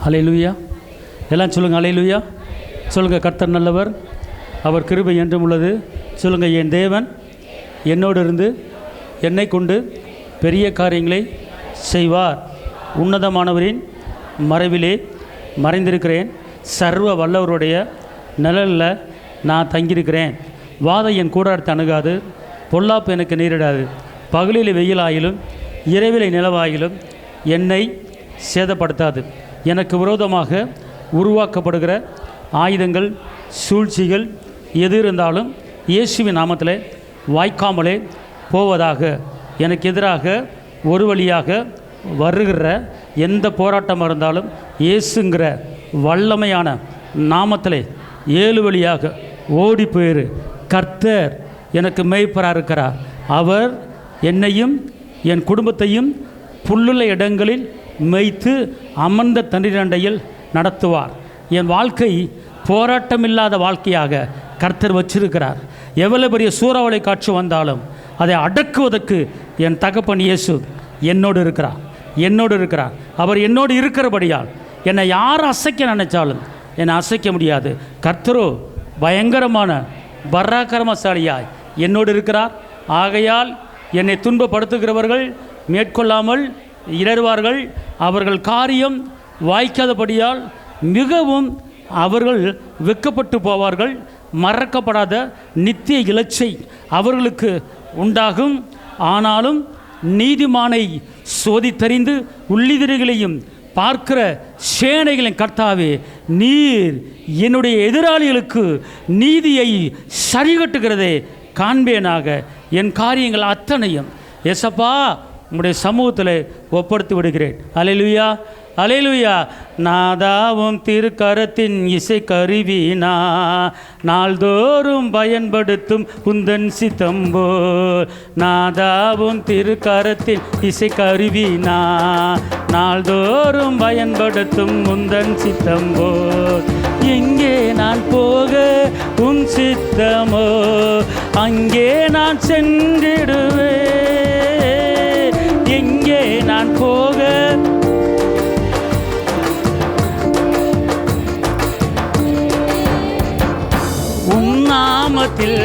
ஹல்லேலூயா. எல்லாம் சொல்லுங்கள் ஹல்லேலூயா. சொல்லுங்கள் கர்த்தர் நல்லவர், அவர் கிருபை என்றும் உள்ளது. சொல்லுங்கள் என் தேவன் என்னோடு இருந்து என்னை கொண்டு பெரிய காரியங்களை செய்வார். உன்னதமானவரின் மறைவிலே மறைந்திருக்கிறேன், சர்வ வல்லவருடைய நிழலில் நான் தங்கியிருக்கிறேன். வாதை என் கூடாரத்தை அணுகாது, பொல்லாப்பு எனக்கு நேரிடாது. பகலில் வெயிலாயிலும் இரவிலை நிலவாயிலும் என்னை சேதப்படுத்தாது. எனக்கு விரோதமாக உருவாக்கப்படுகிற ஆயுதங்கள் சூழ்ச்சிகள் எது இருந்தாலும் இயேசுவின் நாமத்தில் வாய்க்காமலே போவதாக. எனக்கு எதிராக ஒரு வழியாக வருகிற எந்த போராட்டமாக இருந்தாலும் இயேசுங்கிற வல்லமையான நாமத்தில் 7 வழியாக ஓடி போயிரு. கர்த்தர் எனக்கு மேய்ப்பராக இருக்கிறார். அவர் என்னையும் என் குடும்பத்தையும் புல்லுள்ள இடங்களில் மேய்த்து அமர்ந்த தண்ணீரண்டையில் நடத்துவார். என் வாழ்க்கை போராட்டமில்லாத வாழ்க்கையாக கர்த்தர் வச்சிருக்கிறார். எவ்வளவு பெரிய சூறாவளி காற்று வந்தாலும் அதை அடக்குவதற்கு என் தகப்பன் இயேசு என்னோடு இருக்கிறார். அவர் என்னோடு இருக்கிறபடியால் என்னை யார் அசைக்க நினைச்சாலும் என்னை அசைக்க முடியாது. கர்த்தரோ பயங்கரமான பராக்கிரமசாலியாய் என்னோடு இருக்கிறார். ஆகையால் என்னை துன்பப்படுத்துகிறவர்கள் மேற்கொள்ளாமல் இடறுவார்கள். அவர்கள் காரியம் வாய்க்காதபடியால் மிகவும் அவர்கள் வெட்கப்பட்டு போவார்கள். மறக்கப்படாத நித்திய இலச்சை அவர்களுக்கு உண்டாகும். ஆனாலும் நீதிமானை சோதித்தறிந்து உள்ளிதிரைகளையும் பார்க்கிற சேனைகளின் கர்த்தாவே, நீர் என்னுடைய எதிராளிகளுக்கு நீதியை சரிகட்டுகிறதே காண்பேனாக. என் காரியங்கள் அத்தனையும் ஏசப்பா உம்முடைய சமூகத்தில் ஒப்படைத்து விடுகிறேன். அல்லேலூயா, அல்லேலூயா. நாதாவும் திருக்கரத்தின் இசை கருவினா நாள்தோறும் பயன்படுத்தும் உந்தன் சித்தம்போல். நாதாவும் திருக்கரத்தின் இசை கருவினா நாள்தோறும் பயன்படுத்தும் உந்தன் சித்தம்போல். எங்கே நான் போக உன் சித்தமோ அங்கே நான் சென்றிடுவேன். எங்கே நான் போக உம் நாமத்தில்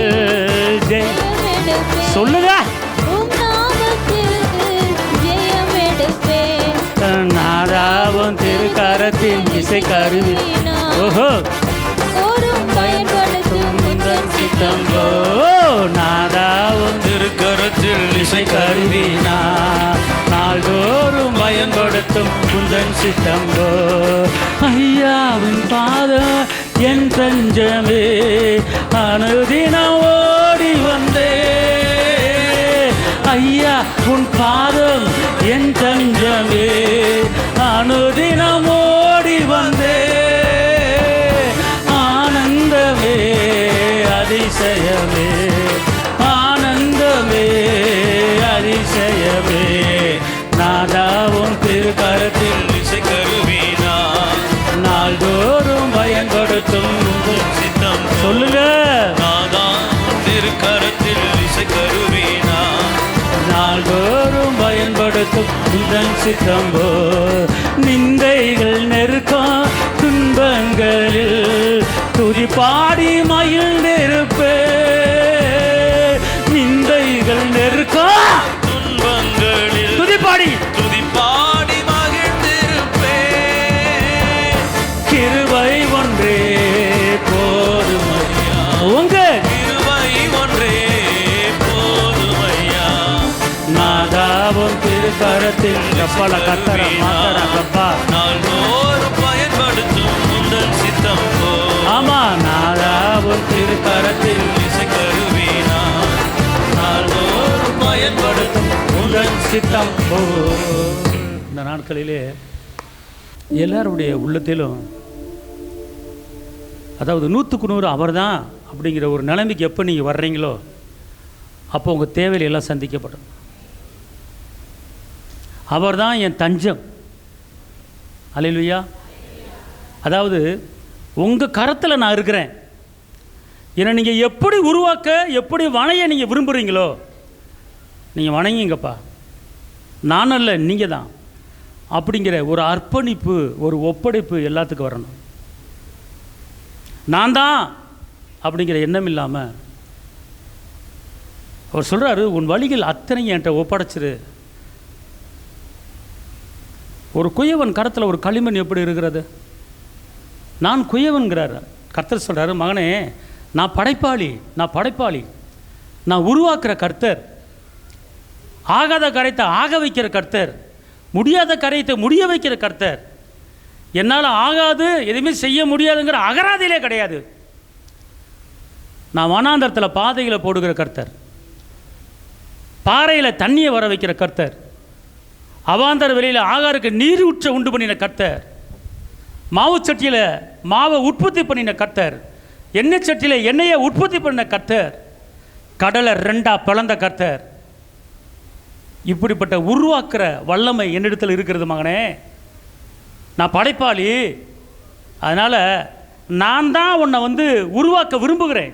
சொல்லுங்க. நாதாவும் திருக்கரத்தின் இசை கருவி ஓஹோ சித்தம்போ. நாதாவும் திருக்கரத்தில் இசை கருவினா நாள்தோறும் பயன்படுத்தும் உந்தன் சித்தம்போ. ஐயாவின் பாதம் என் தஞ்சமே, அனுதினம் ஓடி வந்தே. ஐயா உன் பாதம் என் தஞ்சமே, அனுதினம் ஓடி வந்தே. ஆனந்தமே அதிசயமே, ஆனந்தமே அதிசயமே. நாதாவும் திருக்கரத்தில் இசை கருவினா நாள்தோறும் பயன்படுத்தும் சித்தம். சொல்லுங்க. நாதாவும் திருக்கரத்தில் இசை கருவினா நாள்தோறும் பயன்படுத்தும் உந்தன் சித்தம்போ. நிந்தைகள் நெருக்கம் துன்பங்களில் துதி பாடி மகிழ்ந்திருப்பே. நிந்தைகள் நெருக்கம் துன்பங்களில் துதி பாடி மகிழ்ந்திருப்பே. கிருபை ஒன்றே போதுமையா, உங்க கிருபை ஒன்றே போதுமையா. நாதாவும் திருக்கரத்தில் கப்பல கத்தர மாத்தர கப்பா நாள்தோறும் பயன்படுத்தும் உந்தன் சித்தம் போ. ஆமா, நாதாவும் திருக்கரத்தில் இசை கருவினா நாள்தோறும் பயன்படுத்தும் உந்தன் சித்தம் போ. இந்த நாட்களிலே எல்லாருடைய உள்ளத்திலும், அதாவது 100க்கு 100 அவர் தான் அப்படிங்கிற ஒரு நிலைமைக்கு எப்போ நீங்கள் வர்றீங்களோ அப்போ உங்கள் தேவையில் எல்லாம் சந்திக்கப்படும். அவர் தான் என் தஞ்சம். அல்லேலூயா. அதாவது உங்கள் கரத்தில் நான் இருக்கிறேன். என்னை நீங்கள் எப்படி உருவாக்க, எப்படி வணைய நீங்கள் விரும்புகிறீங்களோ நீங்கள் வணங்கிங்கப்பா. நான் அல்ல, நீங்கள் தான். அப்படிங்கிற ஒரு அர்ப்பணிப்பு, ஒரு ஒப்படைப்பு எல்லாத்துக்கும் வரணும். நான் தான் அப்படிங்கிற எண்ணம் இல்லாமல் அவர் சொல்கிறாரு, உன் வழிகள் அத்தனை என்கிட்ட ஒப்படைச்சிரு. ஒரு குயவன் கரத்தில் ஒரு களிமண் எப்படி இருக்கிறது? நான் குயவன்கிறார். கர்த்தர் சொல்கிறாரு, மகனே நான் படைப்பாளி, நான் உருவாக்குற கர்த்தர், ஆகாத காரியத்தை ஆக வைக்கிற கர்த்தர், முடியாத காரியத்தை முடிய வைக்கிற கர்த்தர். என்னால் ஆகாது, எதுவுமே செய்ய முடியாதுங்கிற அகராதியிலே கிடையாது. நான் வனாந்தரத்தில் பாதைகளை போடுகிற கர்த்தர், பாறையில் தண்ணியை வர வைக்கிற கர்த்தர், அவாந்தர வெளியில் ஆகாருக்கு நீர் ஊற்ற உண்டு பண்ணின கர்த்தர், மாவு சட்டியில் மாவை உற்பத்தி பண்ணின கர்த்தர், எண்ணெய் சட்டியில் எண்ணெயை உற்பத்தி பண்ணின கர்த்தர், கடலை 2 பிளந்த கர்த்தர். இப்படிப்பட்ட உருவாக்குற வல்லமை என்னிடத்தில் இருக்கிறது மகனே. நான் படைப்பாளி, அதனால் நான் தான் உன்னை உருவாக்க விரும்புகிறேன்.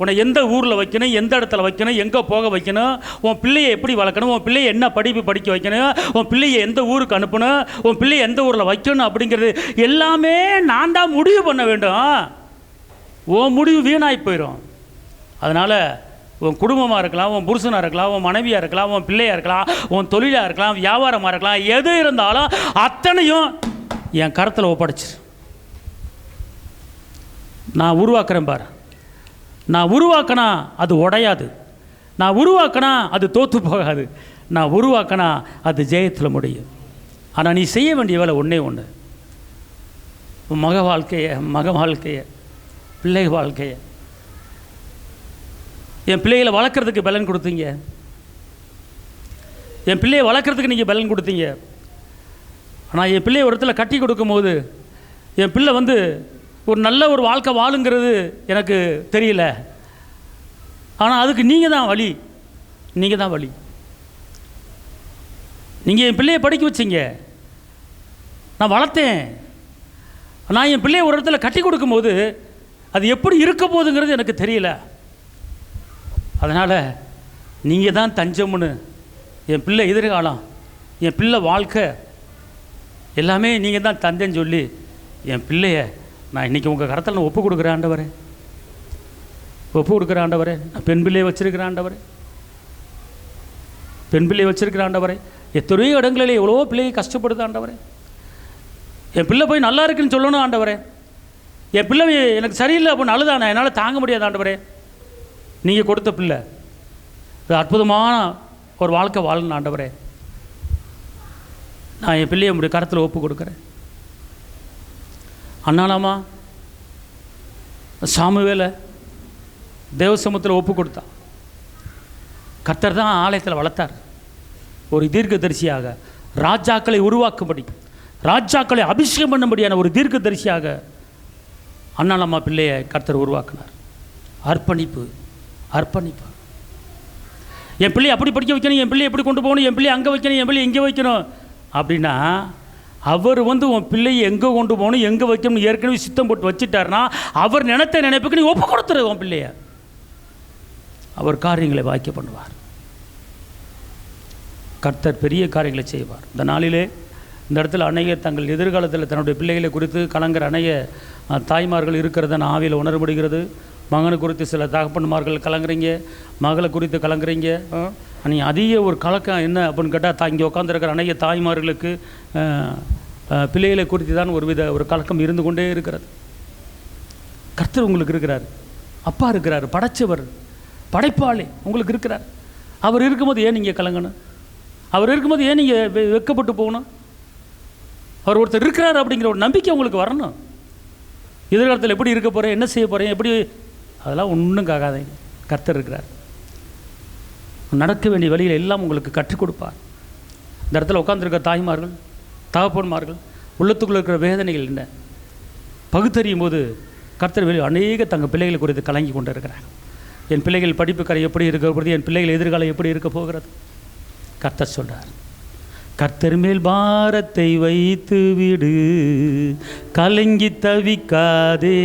உன்னை எந்த ஊரில் வைக்கணும், எந்த இடத்துல வைக்கணும், எங்கே போக வைக்கணும், உன் பிள்ளையை எப்படி வளர்க்கணும், உன் பிள்ளையை என்ன படிப்பு படிக்க வைக்கணும், உன் பிள்ளையை எந்த ஊருக்கு அனுப்பணும், உன் பிள்ளையை எந்த ஊரில் வைக்கணும் அப்படிங்கிறது எல்லாமே நான் தான் முடிவு பண்ண வேண்டும். உன் முடிவு வீணாகி போயிடும். அதனால் உன் குடும்பமாக இருக்கலாம், உன் புருஷனாக இருக்கலாம், உன் மனைவியாக இருக்கலாம், உன் பிள்ளையாக இருக்கலாம், உன் தொழிலாக இருக்கலாம், வியாபாரமாக இருக்கலாம், எது இருந்தாலும் அத்தனையும் என் கரத்தில் ஒப்படைச்சிரு. நான் உருவாக்குறேன் பாரு. நான் உருவாக்கினா அது உடையாது, நான் உருவாக்கினா அது தோற்று போகாது, நான் உருவாக்கினா அது ஜெயத்தில் முடியும். ஆனால் நீ செய்ய வேண்டிய வேலை ஒன்றே ஒன்று. மக வாழ்க்கையை பிள்ளை வாழ்க்கையை, என் பிள்ளைகளை வளர்க்குறதுக்கு பலன் கொடுத்தீங்க, என் பிள்ளையை வளர்க்குறதுக்கு நீங்கள் பலன் கொடுத்தீங்க. ஆனால் என் பிள்ளையை ஒரு இடத்துல கட்டி கொடுக்கும்போது என் பிள்ளை ஒரு நல்ல ஒரு வாழ்க்கை வாழுங்கிறது எனக்கு தெரியல. ஆனால் அதுக்கு நீங்கள் தான் வழி. நீங்கள் என் பிள்ளையை படிக்க வச்சிங்க, நான் வளர்த்தேன். நான் என் பிள்ளையை ஒரு இடத்துல கட்டி கொடுக்கும்போது அது எப்படி இருக்க போகுதுங்கிறது எனக்கு தெரியல. அதனால் நீங்கள் தான் தஞ்சம்னு, என் பிள்ளை எதிர்காலம், என் பிள்ளை வாழ்க்கை எல்லாமே நீங்கள் தான் தந்தேன்னு சொல்லி என் பிள்ளைய நான் இன்றைக்கி உங்கள் கரத்தில் நான் ஒப்பு கொடுக்குறேன் ஆண்டவரே. நான் பெண் பிள்ளையை வச்சுருக்கிறேன் ஆண்டவரே. எத்தனையோ இடங்களில் எவ்வளோ பிள்ளையை கஷ்டப்படுது ஆண்டவரே. என் பிள்ளை போய் நல்லா இருக்குன்னு சொல்லணும் ஆண்டவரே. என் பிள்ளை எனக்கு சரியில்லை அப்படின்னு அழுதானே, என்னால் தாங்க முடியாது ஆண்டவரே. நீங்கள் கொடுத்த பிள்ளை இது அற்புதமான ஒரு வாழ்க்கை வாழணும் ஆண்டவரே. நான் என் பிள்ளையை உங்களுடைய கரத்தில் ஒப்பு கொடுக்குறேன். அண்ணாலாமா சாமுவேலை தேவசமத்தில் ஒப்பு கொடுத்தான். கர்த்தர் தான் ஆலயத்தில் வளர்த்தார். ஒரு தீர்க்கதரிசியாக, ராஜாக்களை உருவாக்கும்படி, ராஜாக்களை அபிஷேகம் பண்ணும்படியான ஒரு தீர்க்கதரிசியாக அண்ணாலாமா பிள்ளையை கர்த்தர் உருவாக்கினார். அர்ப்பணிப்பு. என் பிள்ளையை அப்படி படிக்க வைக்கணும், என் பிள்ளையை எப்படி கொண்டு போகணும், என் பிள்ளையை அங்கே வைக்கணும், என் பிள்ளையை எங்கே வைக்கணும் அப்படின்னா, அவர் உன் பிள்ளையை எங்கே கொண்டு போகணும், எங்கே வைக்கணும்னு ஏற்கனவே சித்தம் போட்டு வச்சுட்டாருன்னா அவர் நினைத்த நினைப்புக்கு நீ ஒப்பு கொடுத்துரு உன் பிள்ளைய. அவர் காரியங்களை வாய்க்க பண்ணுவார். கர்த்தர் பெரிய காரியங்களை செய்வார். இந்த நாளிலே இந்த இடத்துல அநேக தங்கள் எதிர்காலத்தில் தன்னுடைய பிள்ளைகளை குறித்து கலங்குற அநேக தாய்மார்கள் இருக்கிறத நான் ஆவியில் உணர முடிகிறது. மகனை குறித்து சில தகப்பன்மார்கள் கலங்குறீங்க, மகளை குறித்து கலங்குறீங்க. நீங்கள் அதிக ஒரு கலக்கம் என்ன அப்படின்னு கேட்டால், இங்கே உட்காந்துருக்கிற அநேக தாய்மார்களுக்கு பிள்ளைகளை குறித்து தான் ஒரு கலக்கம் இருந்து கொண்டே இருக்கிறது. கர்த்தர் உங்களுக்கு இருக்கிறார், அப்பா இருக்கிறார், படைச்சவர், படைப்பாளி உங்களுக்கு இருக்கிறார். அவர் இருக்கும்போது ஏன் நீங்கள் கலங்கணும்? அவர் இருக்கும்போது ஏன் நீங்கள் வெட்கப்பட்டு போகணும்? அவர் ஒருத்தர் இருக்கிறார் அப்படிங்கிற ஒரு நம்பிக்கை உங்களுக்கு வரணும். எதிர்காலத்தில் எப்படி இருக்க போகிறேன், என்ன செய்ய போகிறேன், எப்படி, அதெல்லாம் ஒன்றும் காக்காதீங்க. கர்த்தர் இருக்கிறார். நடக்க வேண்டிய வழியில் எல்லாம் உங்களுக்கு கற்றுக் கொடுப்பார். இந்த இடத்துல உட்காந்துருக்க தாய்மார்கள், தகப்பன்மார்கள் உள்ளத்துக்குள்ளே இருக்கிற வேதனைகள் என்ன பகுத்தறியும் போது கர்த்தர் வெளியே அநேக தங்கள் பிள்ளைகளை குறித்து கலங்கி கொண்டு இருக்கிறாங்க. என் பிள்ளைகள் படிப்பு கரை எப்படி இருக்க போகிறது, என் பிள்ளைகள் எதிர்காலம் எப்படி இருக்க போகிறது. கர்த்தர் சொல்கிறார், கர்த்தர் மேல் பாரத்தை வைத்து விடு, கலங்கி தவிக்காதே,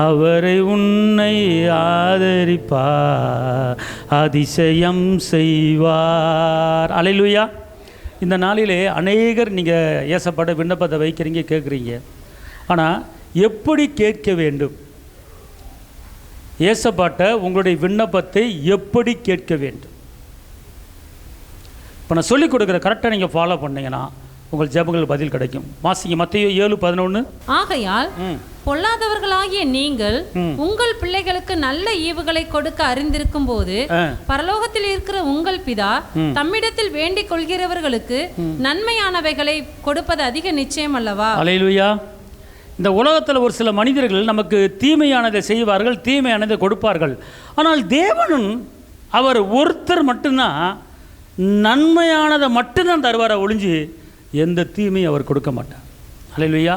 அவரை உன்னை ஆதரிப்பார், அதிசயம் செய்வார். அல்லேலூயா. இந்த நாளிலே அநேகர் நீங்கள் ஏசப்பாட்ட விண்ணப்பத்தை வைக்கிறீங்க, கேட்குறீங்க. ஆனால் எப்படி கேட்க வேண்டும்? ஏசப்பாட்ட உங்களுடைய விண்ணப்பத்தை எப்படி கேட்க வேண்டும்? இப்போ நான் சொல்லிக் கொடுக்குற கரெக்டாக நீங்கள் ஃபாலோ பண்ணீங்கன்னா உங்கள் ஜெபங்கள் பதில் கிடைக்கும். வாசிங்க மத்தேயு 7:11. ஆகையால் பொல்லாதவர்களாகிய நீங்கள் உங்கள் பிள்ளைகளுக்கு நல்ல ஈவுகளை கொடுக்க அறிந்திருக்கும் போது பரலோகத்தில் இருக்கிற உங்கள் பிதா தம்மிடத்தில் வேண்டிக் கொள்கிறவர்களுக்கு நன்மையானவைகளை கொடுப்பது அதிக நிச்சயம் அல்லவா? அல்லேலூயா. இந்த உலகத்தில் ஒரு சில மனிதர்கள் நமக்கு தீமையானதை செய்வார்கள், தீமையானதை கொடுப்பார்கள். ஆனால் தேவனும் அவர் ஒருத்தர் மட்டும்தான் நன்மையானதை மட்டும்தான் தருவாரை ஒழிஞ்சு எந்த தீமையும் அவர் கொடுக்க மாட்டார். அல்லேலூயா.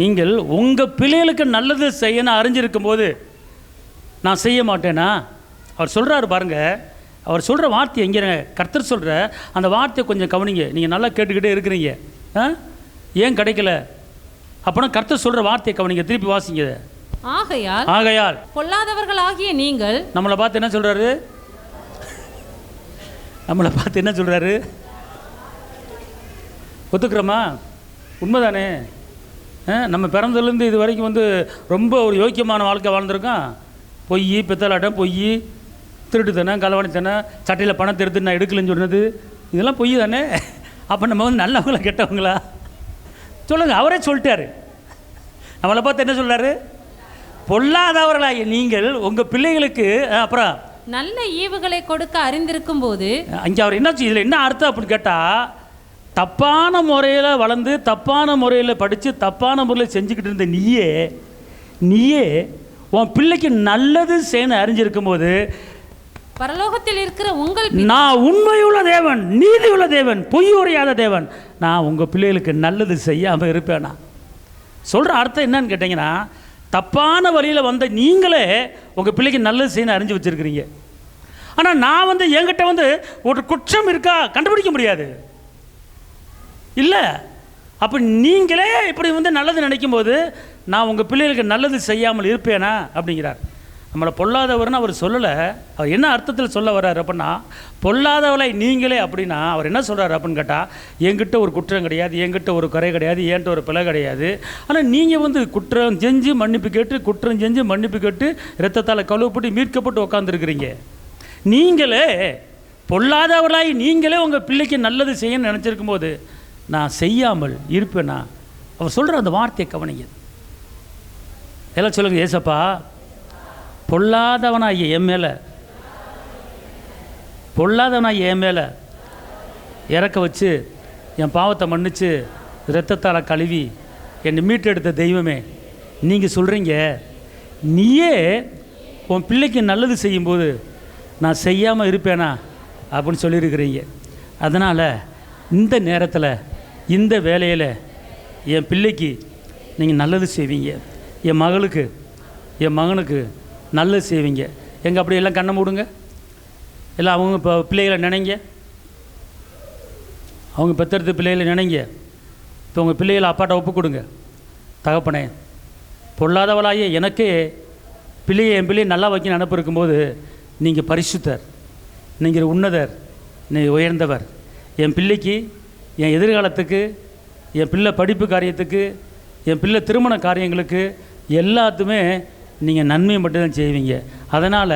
நீங்கள் உங்கள் பிள்ளைகளுக்கு நல்லது செய்யணும் அறிஞ்சிருக்கும் போது நான் செய்ய மாட்டேனா? அவர் சொல்கிறாரு பாருங்க. அவர் சொல்கிற வார்த்தை எங்கே கர்த்தர் சொல்கிற அந்த வார்த்தையை கொஞ்சம் கவனிங்க. நீங்கள் நல்லா கேட்டுக்கிட்டே இருக்கிறீங்க, ஏன் கிடைக்கல? அப்படின்னா கர்த்தர் சொல்கிற வார்த்தையை கவனிங்க. திருப்பி வாசிங்க. ஆகையால் பொல்லாதவர்களாகிய நீங்கள். நம்மளை பார்த்து என்ன சொல்கிறாரு? நம்மளை பார்த்து என்ன சொல்கிறாரு? ஒத்துக்கிறோமா? உண்மைதானே? நம்ம பிறந்ததுலேருந்து இது வரைக்கும் ரொம்ப ஒரு யோக்கியமான வாழ்க்கை வாழ்ந்துருக்கோம். பொய், பித்தலாட்டம், பொய், திருட்டுத்தனம், களவாணித்தனம், சட்டையில் பணத்தை எடுத்து நான் எடுக்கலன்னு சொன்னது இதெல்லாம் பொய் தானே? அப்போ நம்ம நல்லவங்களா கெட்டவங்களா? சொல்லுங்கள். அவரே சொல்லிட்டாரு. நம்மளை பார்த்து என்ன சொல்கிறாரு? பொல்லாதவர்களாகிய நீங்கள் உங்கள் பிள்ளைகளுக்கு அப்புறம் நல்ல ஈவுகளை கொடுக்க அறிந்திருக்கும் போது. அங்கே அவர் என்ன இதில் என்ன அர்த்தம் அப்படின்னு கேட்டால், தப்பான முறையில் வளர்ந்து தப்பான முறையில் படித்து தப்பான முறையில் செஞ்சுக்கிட்டு இருந்த நீயே உன் பிள்ளைக்கு நல்லது செய்யணும் அறிஞ்சிருக்கும் போது பரலோகத்தில் இருக்கிற உங்கள் நான் உண்மையுள்ள தேவன், நீதி உள்ள தேவன், பொய் உரையாத தேவன், நான் உங்கள் பிள்ளைகளுக்கு நல்லது செய்யாமல் இருப்பேனா? சொல்கிற அர்த்தம் என்னன்னு கேட்டிங்கன்னா, தப்பான வழியில் வந்த நீங்களே உங்கள் பிள்ளைக்கு நல்லது செய்யணும் அறிஞ்சு வச்சுருக்கிறீங்க. ஆனால் நான் என்கிட்ட ஒரு குற்றம் இருக்கா கண்டுபிடிக்க முடியாது இல்லை. அப்போ நீங்களே இப்படி நல்லது நினைக்கும் போது நான் உங்கள் பிள்ளைகளுக்கு நல்லது செய்யாமல் இருப்பேனா அப்படிங்கிறார். நம்மளை பொல்லாதவர்னு அவர் சொல்லலை. அவர் என்ன அர்த்தத்தில் சொல்ல வர்றார் அப்படின்னா, பொல்லாதவளை நீங்களே அப்படின்னா அவர் என்ன சொல்கிறார் அப்படின்னு கேட்டால், என்கிட்ட ஒரு குற்றம் கிடையாது, என்கிட்ட ஒரு குறை கிடையாது, என்கிட்ட ஒரு பிழை கிடையாது. ஆனால் நீங்கள் குற்றம் செஞ்சு மன்னிப்பு கேட்டு, குற்றம் செஞ்சு மன்னிப்பு கேட்டு, இரத்தத்தால் கழுவப்பட்டு மீட்கப்பட்டு உட்காந்துருக்கிறீங்க. நீங்களே பொல்லாதவர்களாய் நீங்களே உங்கள் பிள்ளைக்கு நல்லது செய்யணும்னு நினச்சிருக்கும் போது நான் செய்யாமல் இருப்பேனா? அவர் சொல்கிற அந்த வார்த்தையை கவனிங்க. எல்லாம் சொல்லுங்கள். ஏசப்பா, பொல்லாதவனாகிய என் மேலே இறக்க வச்சு என் பாவத்தை மன்னிச்சு இரத்தத்தால் கழுவி என்னை மீட்டெடுத்த தெய்வமே, நீங்கள் சொல்கிறீங்க நீயே உன் பிள்ளைக்கு நல்லது செய்யும்போது நான் செய்யாமல் இருப்பேனா அப்படின்னு சொல்லியிருக்கிறீங்க. அதனால் இந்த நேரத்தில் இந்த வேலையில் என் பிள்ளைக்கு நீங்கள் நல்லது செய்வீங்க, என் மகளுக்கு என் மகனுக்கு நல்லது செய்வீங்க. எங்கே அப்படி எல்லாம் கண்ணை மூடுங்க. எல்லாம் அவங்க இப்போ பிள்ளைகளை நினைங்க, அவங்க பெற்றெடுத்த பிள்ளைகளை நினைங்க. இப்போ உங்கள் பிள்ளைகளை அப்பாட்ட ஒப்பு கொடுங்க. தகப்பனே, பொல்லாதவளாயே எனக்கே என் பிள்ளையை நல்லா வைக்க நினப்பு இருக்கும்போது நீங்கள் பரிசுத்தர், நீங்கள் உன்னதர், நீங்கள் உயர்ந்தவர். என் பிள்ளைக்கு, என் எதிர்காலத்துக்கு, என் பிள்ளை படிப்பு காரியத்துக்கு, என் பிள்ளை திருமண காரியங்களுக்கு எல்லாத்துமே நீங்கள் நன்மையை மட்டும்தான் செய்வீங்க. அதனால்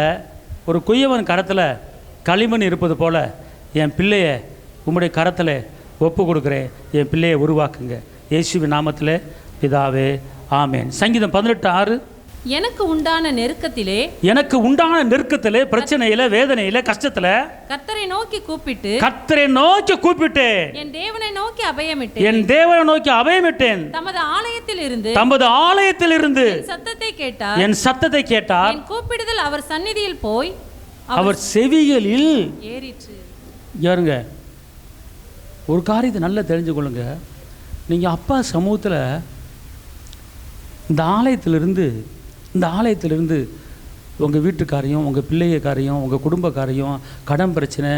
ஒரு குயவன் கரத்தில் களிமண் இருப்பது போல் என் பிள்ளையை உம்முடைய கரத்தில் ஒப்பு கொடுக்குறேன். என் பிள்ளையை உருவாக்குங்க. இயேசுவின் நாமத்தில் பிதாவே, ஆமேன். சங்கீதம் 18:6. எனக்கு உண்டான நெருக்கத்திலே பிரச்சனையில, வேதனையில, கஷ்டத்துல கர்த்தரை நோக்கி கூப்பிட்டு என் தேவனை நோக்கி அபயமிட்டேன். தமது ஆலயத்திலிருந்து என் சத்தத்தை கேட்டார். என் கூப்பிடுதல் அவர் சந்நிதியில் போய் அவர் செவிகளில் ஏறிற்று. யாருங்க, ஒரு காரியத்தை நல்லா தெரிஞ்சுக்கொள்ளுங்க. நீங்க அப்பா சமூகத்தில் இந்த ஆலயத்திலிருந்து உங்கள் வீட்டுக்காரையும், உங்கள் பிள்ளைக்காரையும், உங்கள் குடும்பக்காரையும், கடன் பிரச்சனை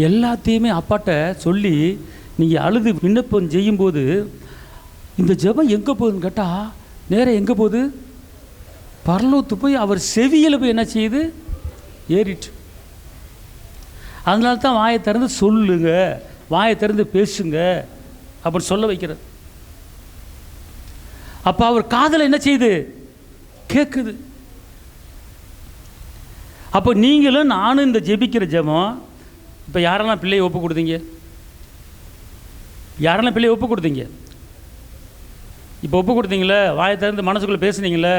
எல்லாத்தையுமே அப்பாட்ட சொல்லி நீங்கள் அழுது விண்ணப்பம் செய்யும்போது இந்த ஜெபம் எங்கே போகுதுன்னு கேட்டால், நேராக எங்கே போகுது? பரலோகத்து போய் அவர் செவியில் போய் என்ன செய்யுது? ஏறிட்டு. அதனால தான் வாயை திறந்து சொல்லுங்க வாயை திறந்து பேசுங்க அப்படின்னு சொல்ல வைக்கிறது. அப்போ அவர் காதில் என்ன செய்யுது? கேட்குது. அப்போ நீங்களும் நானும் இந்த ஜெபிக்கிற ஜெபம், இப்போ யாரெல்லாம் பிள்ளையை ஒப்பு கொடுத்தீங்க? யாரெல்லாம் பிள்ளையை ஒப்பு கொடுத்தீங்க? இப்போ ஒப்பு கொடுத்தீங்களே, வாயை திறந்து மனசுக்குள்ளே பேசுனீங்களே,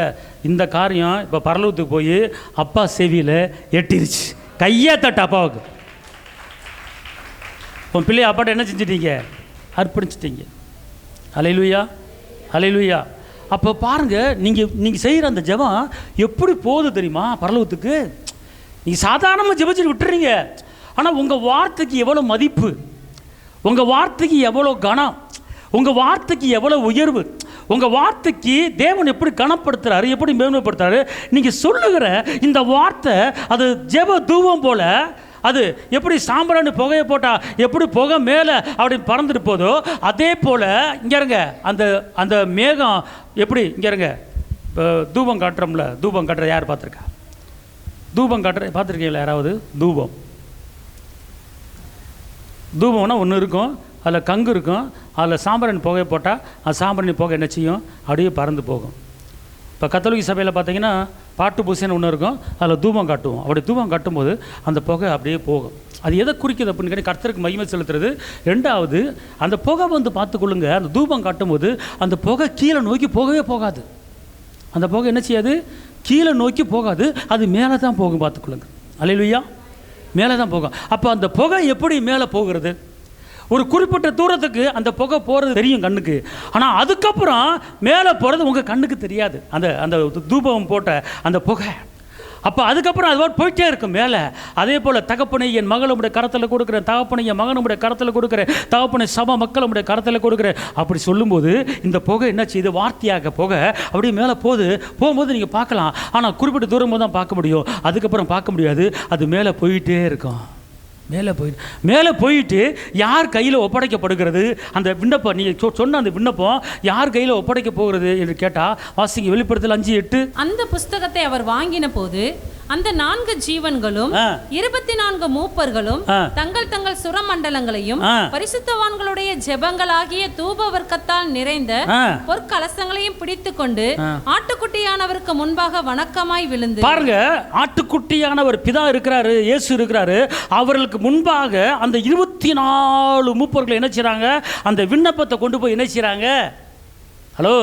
இந்த காரியம் இப்போ பரலோகத்துக்கு போய் அப்பா செவியில் எட்டிருச்சு. கையை தட்டு அப்பாவுக்கு. உன் பிள்ளையை அப்பாட்ட என்ன செஞ்சிட்டீங்க? அர்ப்பணிச்சிட்டீங்க. ஹல்லேலூயா, ஹல்லேலூயா. அப்போ பாருங்கள், நீங்கள் செய்கிற அந்த ஜெபம் எப்படி போகுது தெரியுமா பரலோகத்துக்கு? நீங்கள் சாதாரணமாக ஜெபிச்சுட்டு விட்டுறீங்க, ஆனால் உங்கள் வார்த்தைக்கு எவ்வளோ மதிப்பு, உங்கள் வார்த்தைக்கு எவ்வளோ கனம், உங்கள் வார்த்தைக்கு எவ்வளோ உயர்வு, உங்கள் வார்த்தைக்கு தேவன் எப்படி கனப்படுத்துகிறாரு, எப்படி மேன்மைப்படுத்துறாரு. நீங்கள் சொல்லுகிற இந்த வார்த்தை அது ஜெப தூபம் போல், அது எப்படி சாம்பிராணி புகையை போட்டால் எப்படி புகை மேலே அப்படி பறந்துட்டு போதோ, அதே போல் இங்கே இருங்க அந்த அந்த மேகம் எப்படி இங்கே இருங்க. தூபம் காட்டுறோம்ல, தூபம் காட்டுற யார் பார்த்துருக்கா? தூபம் காட்டுற பார்த்துருக்கீங்களா யாராவது? தூபம்னா ஒன்று இருக்கும், அதில் கங்கு இருக்கும், அதில் சாம்பிராணி புகையை போட்டால் அது சாம்பிராணி புகை என்ன செய்யும்? அப்படியே பறந்து போகும். இப்போ கத்தோலிக்க சபையில் பார்த்தீங்கன்னா பாட்டு பூசைன்னு ஒன்று இருக்கும், அதில் தூபம் காட்டுவோம். அப்படி தூபம் காட்டும்போது அந்த புகை அப்படியே போகும். அது எதை குறிக்குது அப்படின்னு கேட்டால் கர்த்தருக்கு மகிமை செலுத்துறது. ரெண்டாவது, அந்த புகை வந்து பார்த்துக்கொள்ளுங்க, அந்த தூபம் காட்டும்போது அந்த புகை கீழே நோக்கி போகவே போகாது. அந்த புகை என்ன செய்யாது? கீழே நோக்கி போகாது, அது மேலே தான் போகும். பார்த்துக்கொள்ளுங்க. அல்லேலூயா, மேலே தான் போகும். அப்போ அந்த புகை எப்படி மேலே போகிறது? ஒரு குறிப்பிட்ட தூரத்துக்கு அந்த புகை போகிறது தெரியும் கண்ணுக்கு, ஆனால் அதுக்கப்புறம் மேலே போகிறது உங்கள் கண்ணுக்கு தெரியாது, அந்த அந்த தூபம் போட்ட அந்த புகை. அப்போ அதுக்கப்புறம் அது போயிட்டே இருக்கும் மேலே. அதே போல் தகப்பனை என் மகளுடைய கரத்தில் கொடுக்குறேன், தகப்பனை என் மகனுடைய கரத்தில் கொடுக்குறேன், தகப்பனை சபை மக்களுடைய கரத்தில் கொடுக்குறேன் அப்படி சொல்லும்போது இந்த புகை என்ன செய்யுது? வார்த்தையாக புகை அப்படியே மேலே போகும்போது நீங்கள் பார்க்கலாம், ஆனால் குறிப்பிட்ட தூரம் தான் பார்க்க முடியும், அதுக்கப்புறம் பார்க்க முடியாது. அது மேலே போயிட்டே இருக்கும். மேலே போயிட்டு யார் கையில் ஒப்படைக்கப்படுகிறது? அந்த விண்ணப்பம் நீங்கள் சொன்ன அந்த விண்ணப்பம் யார் கையில் ஒப்படைக்க போகிறது என்று கேட்டால் வாசிங்க, வெளிப்படுத்தல் 5:8. அந்த புஸ்தகத்தை அவர் வாங்கின போது அந்த 4 ஜீவன்களும் 24 மூப்பர்களும் தங்கள் தங்கள் சுரமண்டலங்களையும் பரிசுத்தவான்களுடைய ஜெபங்களாகிய தூப வர்க்கத்தால் நிறைந்த பொற்கலசங்களையும் பிடித்துக் கொண்டு ஆட்டுக்குட்டியானவருக்கு முன்பாக வணக்கமாய் விழுந்து. பாருங்க, ஆட்டுக்குட்டியானவர் பிதா இருக்கிறாரு, இயேசு இருக்கிறாரு, அவர்களுக்கு முன்பாக அந்த 24 மூப்பர்கள் என்ன செய்றாங்க? அந்த விண்ணப்பத்தை கொண்டு போய் என்ன செய்றாங்க? ஹலோ,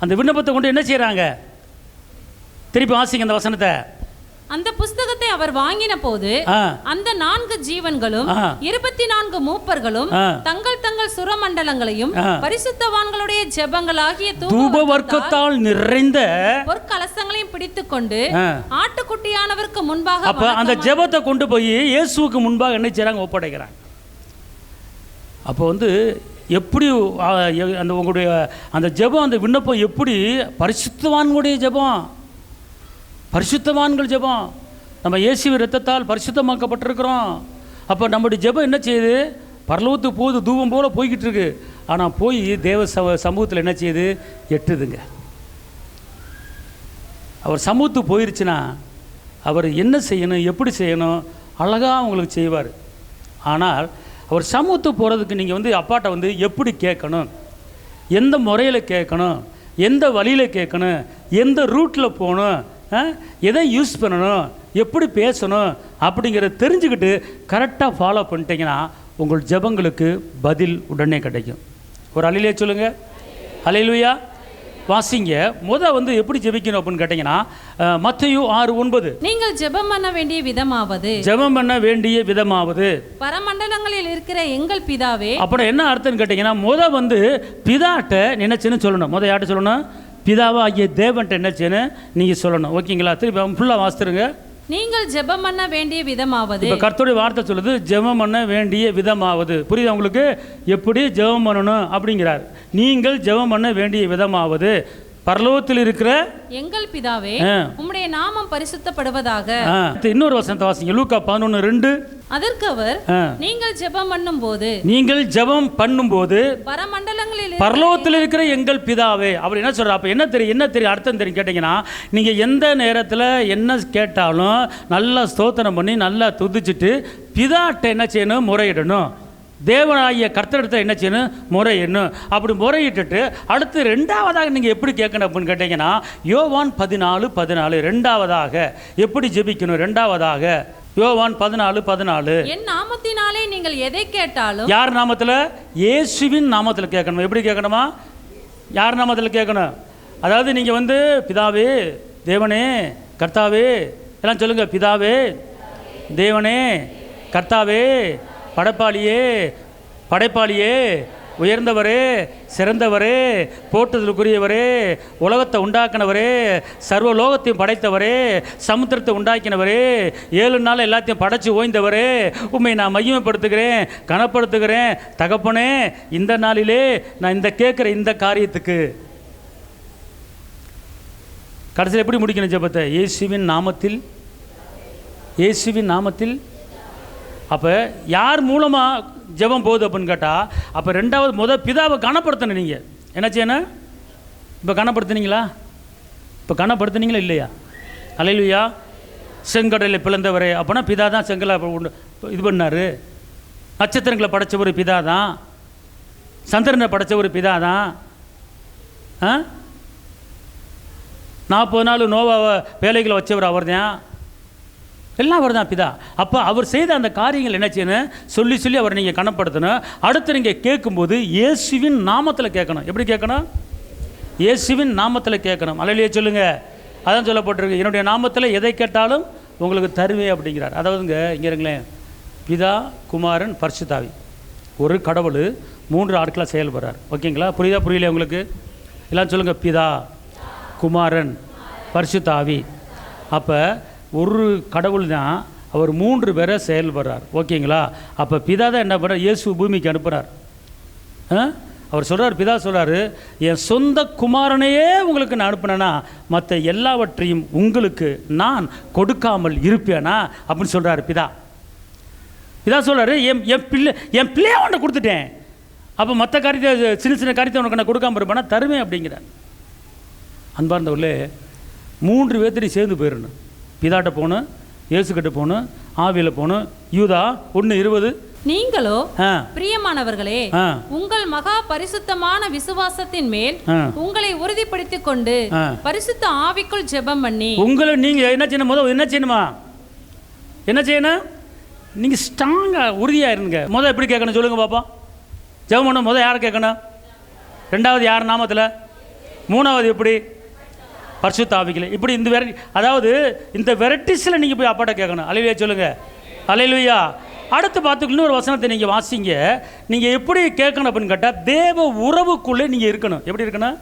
அந்த விண்ணப்பத்தை கொண்டு என்ன செய்றாங்க? திருப்பி வாசிங்க அந்த வசனத்தை. அந்த புஸ்தகத்தை அவர் வாங்கின போது அந்த 4 ஜீவன்களும் 24 மூப்பர்களும் தங்கள் தங்கள் சுரமண்டலங்களையும் பரிசுத்தவான்களுடைய ஜெபங்களாகிய தூப வர்க்கத்தால் நிறைந்த பொற்கலசங்களையும் பிடித்துக் கொண்டு ஆட்டுக்குட்டியானவருக்கு முன்பாக அப்ப அந்த ஜெபத்தை கொண்டு போய் இயேசுவுக்கு முன்பாக என்ன செய்றாங்க? ஒப்படைக்கிறாங்க. அப்போ வந்து எப்படி அந்த உங்களுடைய அந்த ஜெபம், அந்த விண்ணப்பம் எப்படி பரிசுத்தவான்களுடைய ஜெபம், பரிசுத்தவான்கள் ஜெபம். நம்ம இயேசுவின் இரத்தத்தால் பரிசுத்தமாக்கப்பட்டிருக்கிறோம். அப்போ நம்முடைய ஜெபம் என்ன செய்யுது? பரலோகத்துக்கு போகுது, தூபம் போல் போய்கிட்டு இருக்கு. ஆனால் போய் தேவ சமூகத்தில் என்ன செய்யுது? எட்டுதுங்க. அவர் சமூகத்துக்கு போயிருச்சுன்னா அவர் என்ன செய்யணும், எப்படி செய்யணும், அழகாக உங்களுக்கு செய்வார். ஆனால் அவர் சமூகத்துக்கு போகிறதுக்கு நீங்கள் வந்து அப்பாட்ட வந்து எப்படி கேட்கணும், எந்த முறையில் கேட்கணும், எந்த வழியில் கேட்கணும், எந்த ரூட்டில் போகணும், எதை யூஸ் பண்ணணும், எப்படி பேசணும் அப்படிங்கிறத தெரிஞ்சுக்கிட்டு கரெக்டாக ஃபாலோ பண்ணிட்டீங்கன்னா உங்கள் ஜெபங்களுக்கு பதில் உடனே கிடைக்கும். ஒரு அல்லேலூயா சொல்லுங்கள். அல்லேலூயா. வாசிங்க. வந்து எப்படி ஜெபிக்கணும் அப்படின்னு கேட்டிங்கன்னா மத்தேயு 6:9. நீங்கள் ஜெபம் பண்ண வேண்டிய விதமாவது பரமண்டலங்களில் இருக்கிற எங்கள் பிதாவே. அப்புறம் என்ன அர்த்தம்னு கேட்டிங்கன்னா வந்து பிதாட்ட நினைச்சுன்னு சொல்லணும். யார்ட்ட சொல்லணும்? பிதாவா ஆகிய தேவன்ட்ட என்ன செய்யணும்? நீங்கள் சொல்லணும். ஓகேங்களா? திருப்பி ஃபுல்லாக வாசித்துருங்க. நீங்கள் ஜெபம் பண்ண வேண்டிய விதமாவது. இப்போ கர்த்தருடைய வார்த்தை சொல்லுது ஜெபம் பண்ண வேண்டிய விதமாவது. புரியுது உங்களுக்கு? எப்படி ஜெபம் பண்ணணும் அப்படிங்கிறார். நீங்கள் ஜெபம் பண்ண வேண்டிய விதமாவது பரலோகத்தில் இருக்கிற எங்கள் பிதாவே, உம்முடைய நாமம் பரிசுத்தப்படுவதாக. இன்னொரு வசனத்தை வாசிங்க. லூக்கா 11:2. அதற்கு அவர், நீங்கள் ஜெபம் பண்ணும்போது பரலோகத்தில் இருக்கிற எங்கள் பிதாவே அப்படி என்ன சொல்ற? அப்ப என்ன தெரியும் அர்த்தம் தெரியும் கேட்டீங்கன்னா, நீங்க எந்த நேரத்தில் என்ன கேட்டாலும் நல்லா ஸ்தோத்திரம் பண்ணி நல்லா துதிச்சுட்டு பிதாட்ட என்ன செய்யணும்? முறையிடணும். தேவனாகிய கர்த்தரிடத்தில் என்ன செய்யணும்? முறையிடணும். அப்படி முறையிட்டுட்டு அடுத்து ரெண்டாவதாக நீங்கள் எப்படி கேட்கணும் அப்படின்னு கேட்டிங்கன்னா, யோவான் 14:14 ரெண்டாவதாக எப்படி ஜெபிக்கணும்? ரெண்டாவதாக யோவான் 14:14 என் நாமத்தினாலே நீங்கள் எதை கேட்டாலும். யார் நாமத்தில்? இயேசுவின் நாமத்தில் கேட்கணும். எப்படி கேட்கணுமா? யார் நாமத்தில் கேட்கணும்? அதாவது நீங்கள் பிதாவே, தேவனே, கர்த்தாவே எல்லாம் சொல்லுங்கள். பிதாவே, தேவனே, கர்த்தாவே, படைப்பாளியே, படைப்பாளியே, உயர்ந்தவரே, சிறந்தவரே, போற்றுதலுக்குரியவரே, உலகத்தை உண்டாக்கினவரே, சர்வ லோகத்தையும் படைத்தவரே, சமுத்திரத்தை உண்டாக்கினவரே, 7 நாள் எல்லாத்தையும் படைச்சு ஓய்ந்தவரே, உண்மை நான் மகிமைப்படுத்துகிறேன், கனப்படுத்துகிறேன். தகப்பனே, இந்த நாளிலே நான் இந்த கேட்குற இந்த காரியத்துக்கு கடைசியில் எப்படி முடிக்கணும் ஜெபத்தை? இயேசுவின் நாமத்தில், இயேசுவின் நாமத்தில். அப்போ யார் மூலமாக ஜெபம் போகுது அப்படின்னு கேட்டால், அப்போ ரெண்டாவது பிதாவை கனப்படுத்தணும். நீங்கள் என்ன செய்யணும்? இப்போ கனப்படுத்துனீங்களா? இப்போ கனப்படுத்துனீங்களா இல்லையா? அல்லேலூயா. செங்கடலை பிளந்தவரே, அப்போனா பிதா தான் செங்கலை இது பண்ணார். நட்சத்திரங்களை படைச்ச ஒரு பிதா தான், சந்திரனை படைச்ச ஒரு பிதா தான். 40 நாள் நோவாவை வேலைகளை வச்சவர் அவர் தான், எல்லாம் அவர் தான் பிதா. அப்போ அவர் செய்த அந்த காரியங்கள் என்ன செய்யணும்? சொல்லி சொல்லி அவரை நீங்கள் கனப்படுத்தணும். அடுத்து நீங்கள் கேட்கும்போது இயேசுவின் நாமத்தில் கேட்கணும். எப்படி கேட்கணும்? இயேசுவின் நாமத்தில் கேட்கணும். அல்லேலூயா சொல்லுங்கள். அதான் சொல்லப்பட்டிருக்கு, என்னுடைய நாமத்தில் எதை கேட்டாலும் உங்களுக்கு தருவே அப்படிங்கிறார். அதாவதுங்க இங்கே இருங்களேன், பிதா, குமாரன், பரிசுத்தாவி, ஒரு கடவுள் 3 ஆட்களாக செயல்படுறார். ஓகேங்களா? புரியுதா புரியல உங்களுக்கு? எல்லாம் சொல்லுங்கள். பிதா, குமாரன், பரிசுத்தாவி. அப்போ ஒரு கடவுள் தான், அவர் 3 பேரை செயல்படுறார். ஓகேங்களா? அப்போ பிதா தான் என்ன பண்ணுறார்? இயேசு பூமிக்கு அனுப்புகிறார். அவர் சொல்கிறார், பிதா சொல்கிறார், என் சொந்த குமாரனையே உங்களுக்கு நான் அனுப்பினேன்னா மற்ற எல்லாவற்றையும் உங்களுக்கு நான் கொடுக்காமல் இருப்பேனா அப்படின்னு சொல்கிறார் பிதா. பிதா சொல்கிறார், என் பிள்ளையை உன்னை கொடுத்துட்டேன், அப்போ மற்ற காரியத்தை, சின்ன சின்ன காரியத்தை உனக்கு நான் கொடுக்காமல் இருப்பேனா? தருவேன் அப்படிங்கிறார். அன்பார்ந்தவர்களே, 3 பேர்த்தையும் சேர்ந்து போயிடணும். பிதாட்ட போகணும், இயேசுக்கிட்ட போகணும், ஆவியில் போகணும். யூதா 1:20. நீங்களோ பிரியமானவர்களே, உங்கள் மகா பரிசுத்தமான விசுவாசத்தின் மேல் உங்களை உறுதிப்படுத்திக் கொண்டு பரிசுத்த ஆவிக்குள் ஜெபம் பண்ணி உங்களை நீங்க என்ன செய்யணும்? முதல் என்ன செய்யணுமா? என்ன செய்யணும்? நீங்க ஸ்ட்ராங்கா உறுதியா இருங்க. முதல் எப்படி கேட்கணும் சொல்லுங்க பாப்பா. ஜெபம் பண்ண முதல் யாரை கேட்கணும்? ரெண்டாவது யார் நாமத்தில்? மூணாவது எப்படி? பரிசுத்த ஆவிகளே. இப்படி இந்த அதாவது இந்த வெரைட்டிஸில் நீங்கள் போய் அப்பாட்ட கேட்கணும். அல்லேலூயா சொல்லுங்க. அல்லேலூயா. அடுத்து பார்த்துக்கணும், ஒரு வசனத்தை நீங்கள் வாசிங்க. நீங்கள் எப்படி கேட்கணும் அப்படின்னு கேட்டால், தேவ உறவுக்குள்ளே நீங்கள் இருக்கணும். எப்படி இருக்கணும்?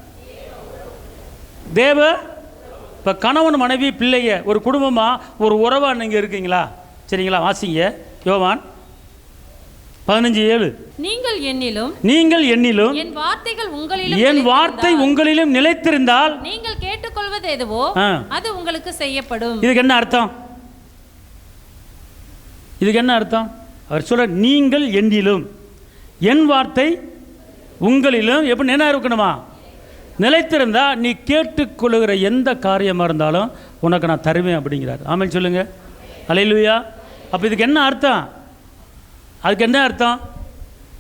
தேவ, இப்போ கணவன் மனைவி பிள்ளைய ஒரு குடும்பமாக ஒரு உறவாக நீங்கள் இருக்கீங்களா? சரிங்களா? வாசிங்க யோவான் 15:7. நீங்கள் என்னிலும் என் வார்த்தை உங்களிலும் நிலைத்திருந்தால் நீங்கள் கேட்டுக்கொள்வது எதுவோ அது உங்களுக்கு செய்யப்படும். இதுக்கு என்ன அர்த்தம்? இதுக்கு என்ன அர்த்தம்? அவர் சொல்ற, நீங்கள் என்னிலும் என் வார்த்தை உங்களிலும் எப்படி என்ன இருக்கணுமா? நிலைத்திருந்தா நீ கேட்டுக்கொள்ளுகிற எந்த காரியமாக இருந்தாலும் உனக்கு நான் தருவேன் அப்படிங்கிறார். ஆமென் சொல்லுங்க. அல்லேலூயா. அப்போ இதுக்கு என்ன அர்த்தம்? அதுக்கு என்ன அர்த்தம்?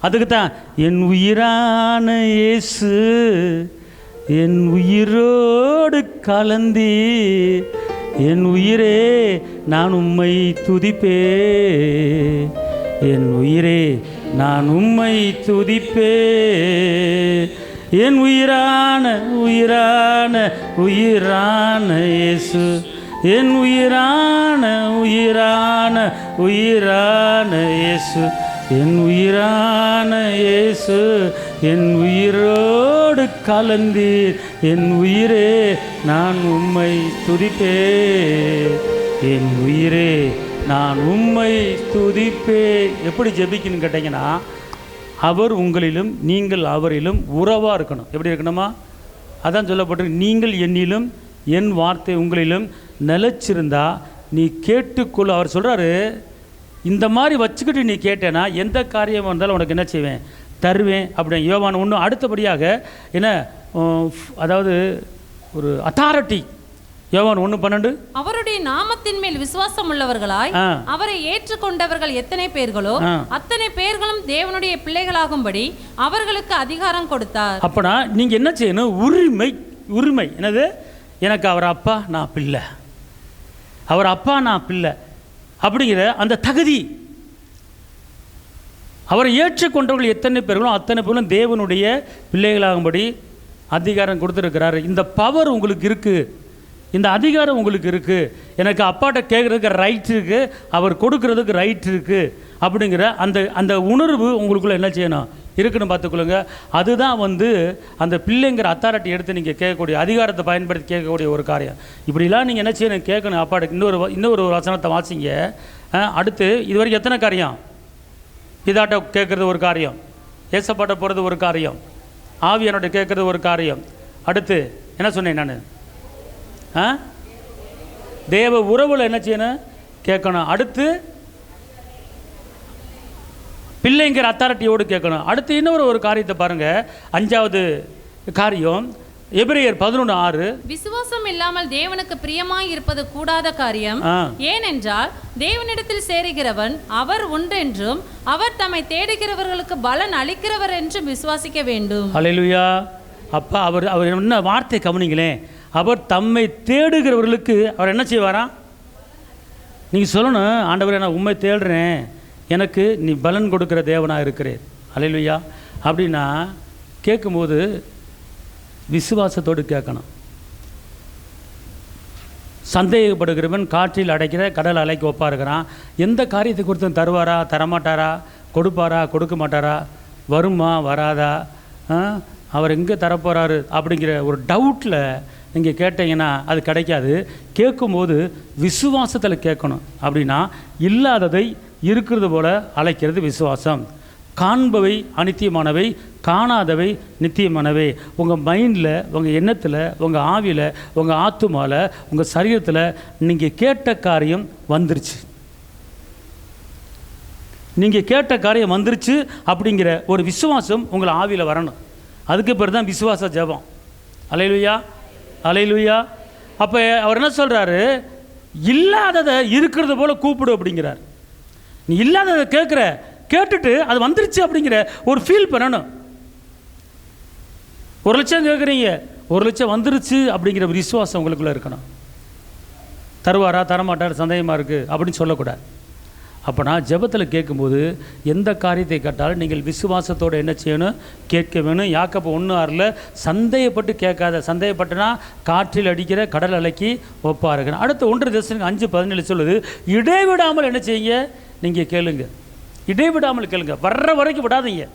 அதுக்கு தான், என் உயிரான இயேசு என் உயிரோடு கலந்தி, என் உயிரே நான் உம்மை துதிப்பே, என் உயிரே நான் உம்மை துதிப்பே, என் உயிரான உயிரான உயிரான இயேசு, என் உயிரான உயிரான உயிரான இயேசு, என் உயிரான இயேசு என் உயிரோடு கலந்தீர், என் உயிரே நான் உம்மை துதிப்பே, என் உயிரே நான் உம்மை துதிப்பே. எப்படி ஜெபிக்கணும்னு கேட்டிங்கன்னா, அவர் உங்களிலும் நீங்கள் அவரிலும் உறவாக இருக்கணும். எப்படி இருக்கணுமா? அதான் சொல்லப்பட்டிருக்கு, நீங்கள் என்னிலும் என் வார்த்தை உங்களிலும் நிலைச்சிருந்தா நீ கேட்டுக்கொள்ள. அவர் சொல்கிறாரு, இந்த மாதிரி வச்சுக்கிட்டு நீ கேட்டேன்னா எந்த காரியமாக இருந்தாலும் உனக்கு என்ன செய்வேன்? தருவேன் அப்படின்னு. யோவான் 1 அடுத்தபடியாக என்ன, அதாவது ஒரு அத்தாரிட்டி, யோவான் 1:12. அவருடைய நாமத்தின் மேல் விசுவாசம் உள்ளவர்களாய் அவரை ஏற்றுக்கொண்டவர்கள் எத்தனை பேர்களோ அத்தனை பேர்களும் தேவனுடைய பிள்ளைகளாகும்படி அவர்களுக்கு அதிகாரம் கொடுத்தார். அப்பனா நீங்க என்ன செய்யணும்? உரிமை. உரிமை என்னது? எனக்கு அவர் அப்பா, நான் பிள்ளை. அவர் அப்பா, நான் பிள்ளை அப்படிங்கிற அந்த தகுதி. அவரை ஏற்றுக்கொண்டவர்கள் எத்தனை பேர்களும் அத்தனை பேர்களும் தேவனுடைய பிள்ளைகளாகும்படி அதிகாரம் கொடுத்துருக்கிறாரு. இந்த பவர் உங்களுக்கு இருக்குது, இந்த அதிகாரம் உங்களுக்கு இருக்குது. எனக்கு அப்பாட்ட கேட்குறதுக்கு ரைட் இருக்குது, அவர் கொடுக்கறதுக்கு ரைட் இருக்குது அப்படிங்கிற அந்த அந்த உணர்வு உங்களுக்குள்ளே என்ன செய்யணும்? இருக்குன்னு பார்த்துக்கொள்ளுங்க. அதுதான் அந்த பிள்ளைங்கிற அத்தாரிட்டி எடுத்து நீங்கள் கேட்கக்கூடிய, அதிகாரத்தை பயன்படுத்தி கேட்கக்கூடிய ஒரு காரியம். இப்படிலாம் நீங்கள் என்ன செய்யணும்? கேட்கணும் அப்பாட்ட. இன்னொரு வசனத்தை வாசிங்க. அடுத்து இது வரைக்கும் எத்தனை காரியம்? இதாட்ட கேட்குறது ஒரு காரியம், ஏசப்பாட்ட போகிறது ஒரு காரியம், ஆவியானோட கேட்குறது ஒரு காரியம். அடுத்து என்ன சொன்னேன் நான்? தேவ உறவில் என்ன செய்யணும்? கேட்கணும். அடுத்து பிள்ளைங்கிற அத்தாரிட்டியோடு கேட்கணும். அடுத்து இன்னொரு காரியத்தை பாருங்கள். 5வது காரியம் எபிரேயர் 11:6. விசுவாசம் இல்லாமல் தேவனுக்கு பிரியமாய் இருப்பது கூடாத காரியம். ஏனென்றால் தேவனிடத்தில் சேருகிறவன் அவர் ஒன்றென்றும் அவர் தம்மை தேடுகிறவர்களுக்கு பலன் அளிக்கிறவர் என்றும் விசுவாசிக்க வேண்டும். அல்லேலூயா. அப்பா அவர் என்ன வார்த்தை கவனிங்களேன். அவர் தம்மை தேடுகிறவர்களுக்கு அவர் என்ன செய்வாராம்? நீங்கள் சொல்லணும், ஆண்டவரே நான் உண்மை தேடுறேன், எனக்கு நீ பலன் கொடுக்குற தேவனாக இருக்கிறேன். அல்லேலூயா. அப்படின்னா கேட்கும்போது விசுவாசத்தோடு கேட்கணும். சந்தேகப்படுகிறவன் காற்றில் அடைக்கிற கடல் அலைக்கு ஒப்பாருக்கிறான். எந்த காரியத்தை கொடுத்து தருவாரா, தரமாட்டாரா, கொடுப்பாரா, கொடுக்க மாட்டாரா, வருமா, வராதா, அவர் எங்கே தரப்போகிறாரு அப்படிங்கிற ஒரு டவுட்டில் நீங்கள் கேட்டீங்கன்னா அது கிடைக்காது. கேட்கும்போது விசுவாசத்தில் கேட்கணும். அப்படின்னா இல்லாததை இருக்கிறது போல அழைக்கிறது விசுவாசம். காண்பவை அநித்தியமானவை, காணாதவை நித்தியமானவை. உங்கள் மைண்டில், உங்கள் எண்ணத்தில், உங்கள் ஆவியில், உங்கள் ஆத்துமாவில், உங்கள் சரீரத்தில் நீங்கள் கேட்ட காரியம் வந்துருச்சு. நீங்கள் கேட்ட காரியம் வந்துருச்சு அப்படிங்கிற ஒரு விசுவாசம் உங்களை ஆவியில் வரணும். அதுக்கு பேர் தான் விசுவாச ஜெபம். அல்லேலூயா, அல்லேலூயா. அப்போ அவர் என்ன சொல்கிறாரு? இல்லாததை இருக்கிறது போல் கூப்பிடு அப்படிங்கிறார். நீ இல்லாததை கேட்டுட்டு அது வந்துருச்சு அப்படிங்கிற ஒரு ஃபீல் பண்ணணும். 1 லட்சம் கேட்குறீங்க, 1 லட்சம் வந்துருச்சு அப்படிங்கிற ஒரு விசுவாசம் உங்களுக்குள்ளே இருக்கணும். தருவாரா, தரமாட்டார், சந்தேகமாக இருக்குது அப்படின்னு சொல்லக்கூடாது. அப்போனா ஜெபத்தில் கேட்கும்போது எந்த காரியத்தை கேட்டாலும் நீங்கள் விசுவாசத்தோடு என்ன செய்யணும்? கேட்க வேணும். யாக்கோபு 1:6 சந்தேகப்பட்டு கேட்காத. சந்தேகப்பட்டுனா காற்றில் அடிக்கிற கடல் அலைக்கு ஒப்பாருங்க. அடுத்து 1 தெசலோனிக்கர் 5:17 சொல்லுது, இடைவிடாமல் என்ன செய்யுங்க? நீங்கள் கேளுங்க. இடைவிடாமல் கேளுங்க. வர்ற வரைக்கும் விடாதீங்க.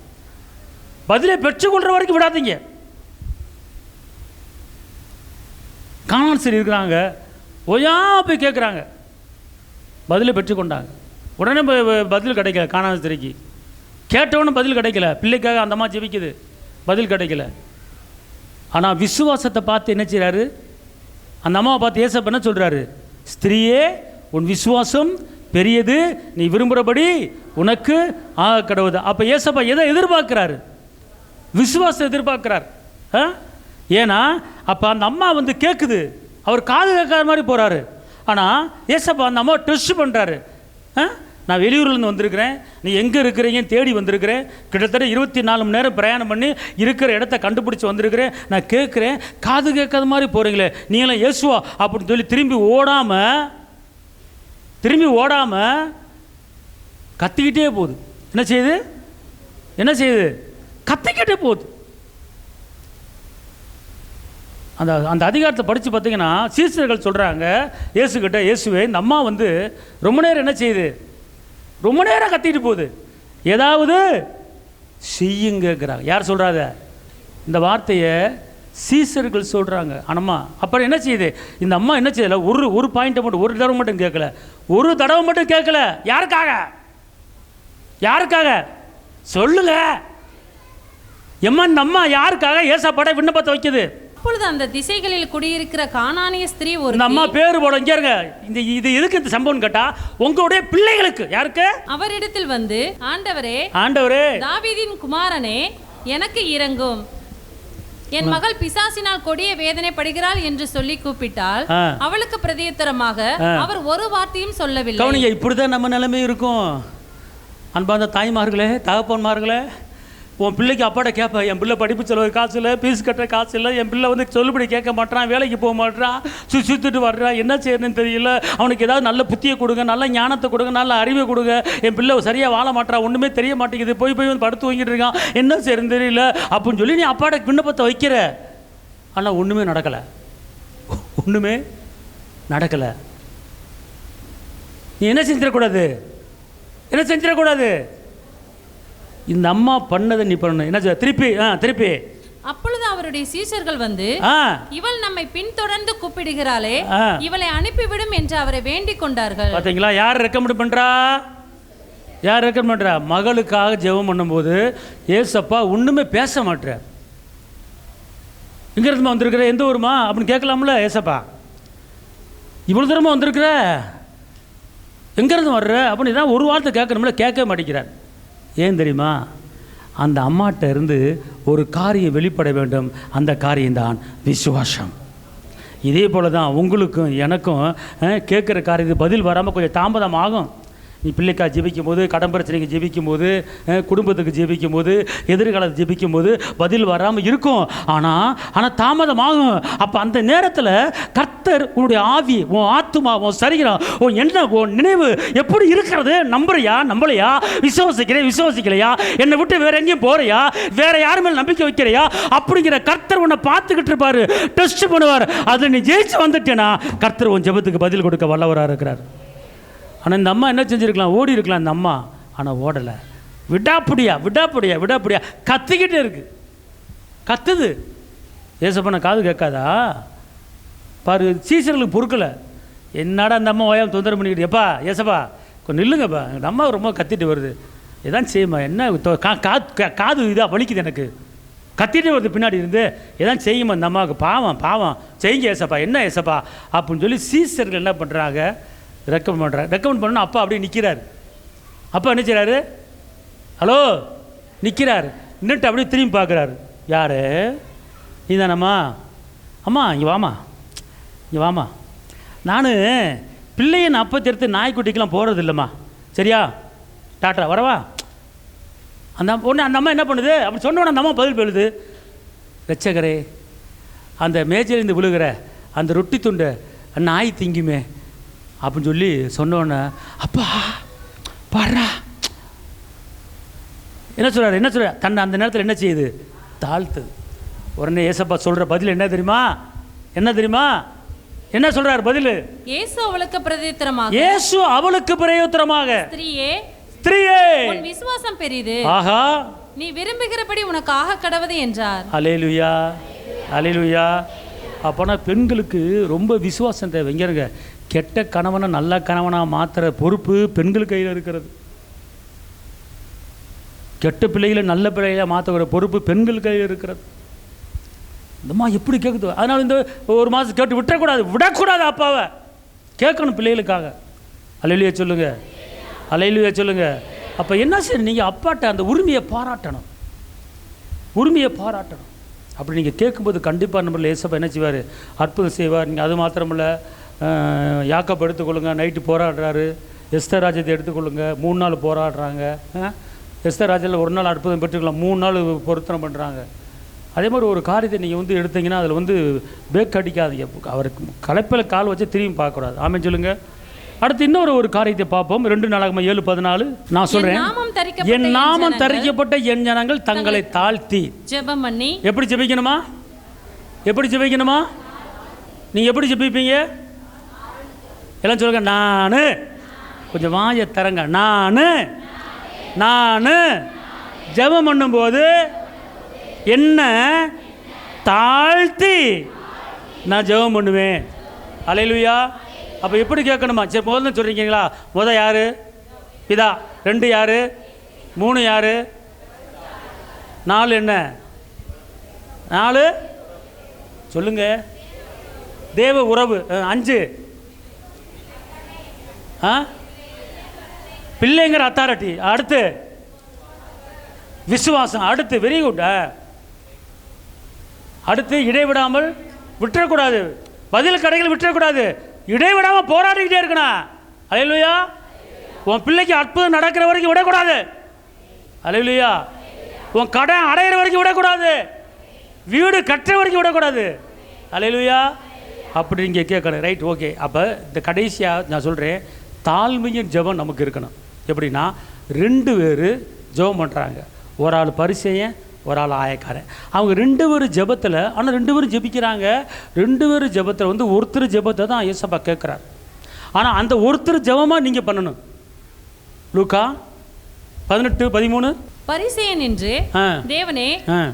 பதிலை பெற்றுக்கொள்கிற வரைக்கும் விடாதீங்க. கான்சர் இருக்கிறாங்க, ஓயா போய் கேட்குறாங்க, பதிலை பெற்றுக்கொண்டாங்க. உடனே பதில் கிடைக்கல. காணாத திரைக்கு கேட்டவொன்னு பதில் கிடைக்கல. பிள்ளைக்காக அந்த அம்மா ஜெபிக்குது, பதில் கிடைக்கல. ஆனால் விசுவாசத்தை பார்த்து என்ன செய்கிறாரு? அந்த அம்மாவை பார்த்து ஏசப்பா என்ன சொல்கிறாரு? ஸ்திரீயே, உன் விசுவாசம் பெரியது, நீ விரும்புகிறபடி உனக்கு ஆக கடவுது. அப்போ ஏசப்பா எதை எதிர்பார்க்குறாரு? விசுவாசம் எதிர்பார்க்குறார். ஏன்னா அப்போ அந்த அம்மா கேட்குது, அவர் காது கேட்காத மாதிரி போகிறாரு. ஆனால் ஏசப்பா அந்த அம்மா டெஸ்ட் பண்ணுறாரு. நான் வெளியூர்லேருந்து வந்திருக்கிறேன், நீ எங்கே இருக்கிறீங்கன்னு தேடி வந்திருக்கிறேன், கிட்டத்தட்ட 24 மணி நேரம் பிரயாணம் பண்ணி இருக்கிற இடத்த கண்டுபிடிச்சி வந்திருக்கிறேன், நான் கேட்குறேன், காது கேட்காத மாதிரி போகிறீங்களே, நீங்களாம் இயேசுவா அப்படின்னு சொல்லி திரும்பி ஓடாமல் கத்திக்கிட்டே போகுது. என்ன செய்யுது? கத்திக்கிட்டே போகுது. அந்த அதிகாரத்தை படித்து பார்த்தீங்கன்னா சீசர்கள் சொல்கிறாங்க இயேசுக்கிட்ட, இயேசுவே இந்த அம்மா ரொம்ப நேரம் என்ன செய்யுது? ரொம்ப நேரம் கத்திட்டு போகுது, ஏதாவது செய்யுங்கிறாங்க. யார் சொல்கிறாங்க இந்த வார்த்தையை? சீசர்கள் சொல்கிறாங்க. ஆனம்மா அப்புறம் என்ன செய்யுது இந்த அம்மா? என்ன செய்யலை? ஒரு பாயிண்ட்டை மட்டும், ஒரு தடவை மட்டும் கேட்கல, ஒரு தடவை மட்டும் கேட்கல. யாருக்காக சொல்லுங்க. எம்மா இந்த அம்மா யாருக்காக ஏசப்பாட விண்ணப்பத்தை வைக்குது? அப்பொழுது அந்த திசைகளில் குடியிருக்கிற கானானிய ஸ்திரீ ஒரு அம்மா பேரு போட இங்க இருங்க. இது எதுக்கு இந்த சம்பவம் கேட்டா உங்களுடைய பிள்ளைகளுக்கு. யாருக்கு? அவரிடத்தில் வந்து, ஆண்டவரே, ஆண்டவரே, தாவீதின் குமாரனே, எனக்கு இரங்கும். என் மகள் பிசாசினால் கொடிய வேதனைப்படுகிறாள் என்று சொல்லி கூப்பிட்டாள். அவளுக்கு பிரதியுத்தரமாக அவர் ஒரு வார்த்தையும் சொல்லவில்லை. கவனிங்க, இப்படிதான் நம்ம நிலைமை இருக்கும். அன்பார்ந்த தாய்மார்களே, தகப்பன்மார்களே, உன் பிள்ளைக்கு அப்பாட்ட கேட்பேன், என் பிள்ளை படிப்பு செலவு காசு இல்லை, ஃபீஸ் கட்டுற காசு இல்லை, என் பிள்ளை வந்து சொல்லுபடி கேட்க மாட்டான், வேலைக்கு போக மாட்டான், சுற்றிட்டு வர்றான், என்ன செய்யணும்னு தெரியல, அவனுக்கு ஏதாவது நல்ல புத்தியை கொடுங்க, நல்ல ஞானத்தை கொடுங்க, நல்ல அறிவை கொடுங்க, என் பிள்ளை சரியாக வாழ மாட்டான், ஒன்றுமே தெரிய மாட்டேங்குது, போய் வந்து படுத்து வாங்கிட்டு இருக்கான், என்ன செய்யணும்னு தெரியல அப்படின்னு சொல்லி நீ அப்பாட்ட விண்ணப்பத்தை வைக்கிற. ஆனால் ஒன்றுமே நடக்கலை, ஒன்றுமே நடக்கலை. நீ என்ன செஞ்சிடக்கூடாது, என்ன செஞ்சிடக்கூடாது, இந்த அம்மா பண்ணதை நீ பண்ணு. என்ன திருப்பி அப்பொழுது அவருடைய சீஷர்கள் வந்து, இவள் நம்மை பின்தொடர்ந்து கூப்பிடுகிறாளே, இவளை அனுப்பிவிடும் என்று அவரை வேண்டிக் கொண்டார்கள். பாத்தீங்களா, யார் ரெக்கமெண்ட் பண்றா, யார் ரெக்கமெண்ட் பண்றா? மகளுக்காக ஜெபம் பண்ணும்போது ஏசப்பா ஒண்ணுமே பேச மாட்டார். எங்க இருந்து வந்திருக்கிற, எந்த ஊருமா அப்படின்னு கேட்கலாம்ல. ஏசப்பா இவ்வளவு தூரமா வந்திருக்கிற, எங்க இருந்து வர்ற அப்படின்னு தான் ஒரு வார்த்தை கேட்கணும்ல, கேட்கவே மாட்டேங்கிறார். ஏன் தெரியுமா? அந்த அம்மாட்ட இருந்து ஒரு காரியம் வெளிப்பட வேண்டும், அந்த காரியம்தான் விசுவாசம். இதே போல தான் உங்களுக்கும் எனக்கும் கேட்குற காரியத்துக்கு பதில் வராமல் கொஞ்சம் தாமதம் ஆகும். நீ பிள்ளைக்காக ஜெபிக்கும் போது, கடன் பிரச்சனைக்கு ஜெபிக்கும் போது, குடும்பத்துக்கு ஜெபிக்கும் போது, எதிர்காலத்தை ஜெபிக்கும் போது பதில் வராமல் இருக்கும். ஆனால் தாமதமாகும். அப்போ அந்த நேரத்தில் கர்த்தர் உன்னுடைய ஆவி, உன் ஆத்துமா, உன் சரீரம், உன் என்ன, உன் நினைவு எப்படி இருக்கிறது, நம்புறியா நம்பலையா, விசுவாசிக்கலையா, என்னை விட்டு வேற எங்கேயும் போறியா, வேற யாரு மேல் நம்பிக்கை வைக்கிறையா அப்படிங்கிற கர்த்தர் உன்னை பார்த்துக்கிட்டு இருப்பாரு, டெஸ்ட் பண்ணுவார். அதில் நீ ஜெயிச்சு வந்துட்டேனா கர்த்தர் உன் ஜெபத்துக்கு பதில் கொடுக்க வல்லவராக இருக்கிறார். ஆனால் இந்த அம்மா என்ன செஞ்சுருக்கலாம், ஓடி இருக்கலாம் இந்த அம்மா. ஆனால் ஓடலை, விடாப்படியா கத்திக்கிட்டே இருக்கு, கத்துது. ஏசப்பா காது கேட்காதா பாரு, சீசர்களுக்கு பொறுக்கலை. என்னடா அந்த அம்மா ஓயாமல் தொந்தரவு பண்ணிக்கிட்டு, எப்பா ஏசப்பா கொஞ்சம் நில்லுங்கப்பா, இந்த அம்மா ரொம்ப கத்திட்டு வருது, எதான் செய்யுமா, என்ன காது இதாக வலிக்குது எனக்கு, கத்திட்டு வருது பின்னாடி இருந்து, எதான் செய்யுமா இந்த அம்மாவுக்கு, பாவம் செய்யுங்க ஏசப்பா, என்ன ஏசப்பா அப்படின்னு சொல்லி சீசர்கள் என்ன பண்ணுறாங்க, ரெக்கமெண்ட் பண்ணணும். அப்பா அப்படியே நிற்கிறார். அப்பா என்ன செய்கிறாரு, ஹலோ நிற்கிறார், நின்றுட்டு அப்படியே திரும்பி பார்க்குறாரு. யார் நீ தானம்மா, அம்மா இங்கே வாமா, நான் பிள்ளையை நான் அப்போ தெரித்து நாய்க்குட்டிக்கெலாம் போகிறது இல்லைம்மா, சரியா, டாட்டா வரவா. அந்த அம்மா என்ன பண்ணுது அப்படி சொன்னோன்னே அந்த அம்மா பதில் பெறுது, ரட்சகரே அந்த மேஜையிலேருந்து விழுகிற அந்த ரொட்டி துண்டை நாய் திங்குமே அப்படின்னு சொல்லி சொன்னோன்னே, அப்பா பாடுறா, என்ன சொல்கிறார் தன்னை அந்த நேரத்தில் என்ன செய்யுது, தாழ்த்துது. உடனே ஏசப்பா சொல்கிற பதில் என்ன தெரியுமா, என்ன சொல்கிறார் பதில்? இயேசு அவளுக்கு பிரதியுத்தரமாக, ஸ்திரீயே உன் விசுவாசம் பெரிது, ஆஹா நீ விரும்புகிறபடி உனக்கு ஆக கடவது என்றார். அல்லேலூயா. அப்போனா பெண்களுக்கு ரொம்ப விசுவாசம் தேவை. இங்க கெட்ட கணவனை நல்ல கணவனாக மாற்றுற பொறுப்பு பெண்கள் கையில் இருக்கிறது. கெட்ட பிள்ளைகளை நல்ல பிள்ளைகளை மாற்றுகிற பொறுப்பு பெண்கள் கையில் இருக்கிறது. இந்தம்மா எப்படி கேட்குது, அதனால் இந்த ஒரு மாதம் கேட்டு விடக்கூடாது அப்பாவை, கேட்கணும் பிள்ளைகளுக்காக. அல்லேலூயா சொல்லுங்க. அப்போ என்ன செய்யணும், நீங்கள் அப்பாட்ட அந்த உரிமையை பாராட்டணும். அப்படி நீங்கள் கேட்கும்போது கண்டிப்பாக நம்மள ஏசப்பா என்ன செய்வார், அற்புதம் செய்வார். நீங்கள் அது மாத்திரமில்ல, யாக்கப் எடுத்துக்கொள்ளுங்க, நைட்டு போராடுறாரு. எஸ்தர் ராஜ்யத்தை எடுத்துக்கொள்ளுங்க, 3 நாள் போராடுறாங்க. எஸ்தர் ராஜ்யத்தில் 1 நாள் அற்புதம் பெற்றுக்கலாம், 3 நாள் பொருத்தனை பண்ணுறாங்க. அதே மாதிரி ஒரு காரியத்தை நீங்கள் எடுத்தீங்கன்னா அதில் பேக் அடிக்காதீங்க, அவருக்கு களைப்பில் கால் வச்சு திரும்பி பார்க்கக்கூடாது. ஆமென் சொல்லுங்கள். அடுத்து இன்னொரு காரியத்தை பார்ப்போம். 2 நாளாகம 7:14 நான் சொல்கிறேன், என் நாமம் தரிக்கப்பட்ட என் ஜனங்கள் தங்களை தாழ்த்தி ஜெபம் பண்ணி. எப்படி ஜெபிக்கணுமா, நீங்கள் எப்படி ஜெபிப்பீங்க எல்லாம் சொல்லுங்க. நான் கொஞ்சம் வாயை தரங்க. நான் ஜெபம் பண்ணும்போது என்ன தாழ்த்தி நான் ஜெபம் பண்ணுவேன். அல்லேலூயா. அப்போ எப்படி கேட்கணுமா? சரி, முதல்ல சொல்கிறீங்களா? யார் பிதா, 2 யார், 3 யார், 4 என்ன, 4 சொல்லுங்க, தேவ உறவு 5, பிள்ளைங்கிற அத்தாரிட்டி, அடுத்து விசுவாசம், அடுத்து வெரி குட், அடுத்து இடைவிடாமல் விட்டுறக்கூடாது, பதில் கடைகள் விட்டுறக்கூடாது, இடைவிடாமல் போராடிக்கிட்டே இருக்கணும். அல்லேலூயா. உன் பிள்ளைக்கு அற்புதம் நடக்கிற வரைக்கும் விடக்கூடாது. அல்லேலூயா. உன் கடன் அடையிற வரைக்கும் விடக்கூடாது, வீடு கட்டுற வரைக்கும் விடக்கூடாது. அல்லேலூயா. அப்படி நீங்கள் கேட்கணும். Right, okay. அப்போ இந்த கடைசியாக நான் சொல்கிறேன், தாழ்மையின் ஜெபம் நமக்கு இருக்கணும். எப்படின்னா 2 பேர் ஜெபம் பண்ணுறாங்க, ஒரு ஆள் பரிசேயன், ஒரு ஆள் ஆயக்காரன். அவங்க 2 பேரும் ஜெபத்தில், ஆனால் 2 பேரும் ஜெபிக்கிறாங்க. 2 பேரும் ஜெபத்தில் வந்து ஒருத்தர் ஜெபத்தை தான் இயேசப்பா கேட்குறார். ஆனால் அந்த ஒருத்தர் ஜெபமாக நீங்கள் பண்ணணும். லூக்கா 18:13. பரிசேயன் என்று தேவனே,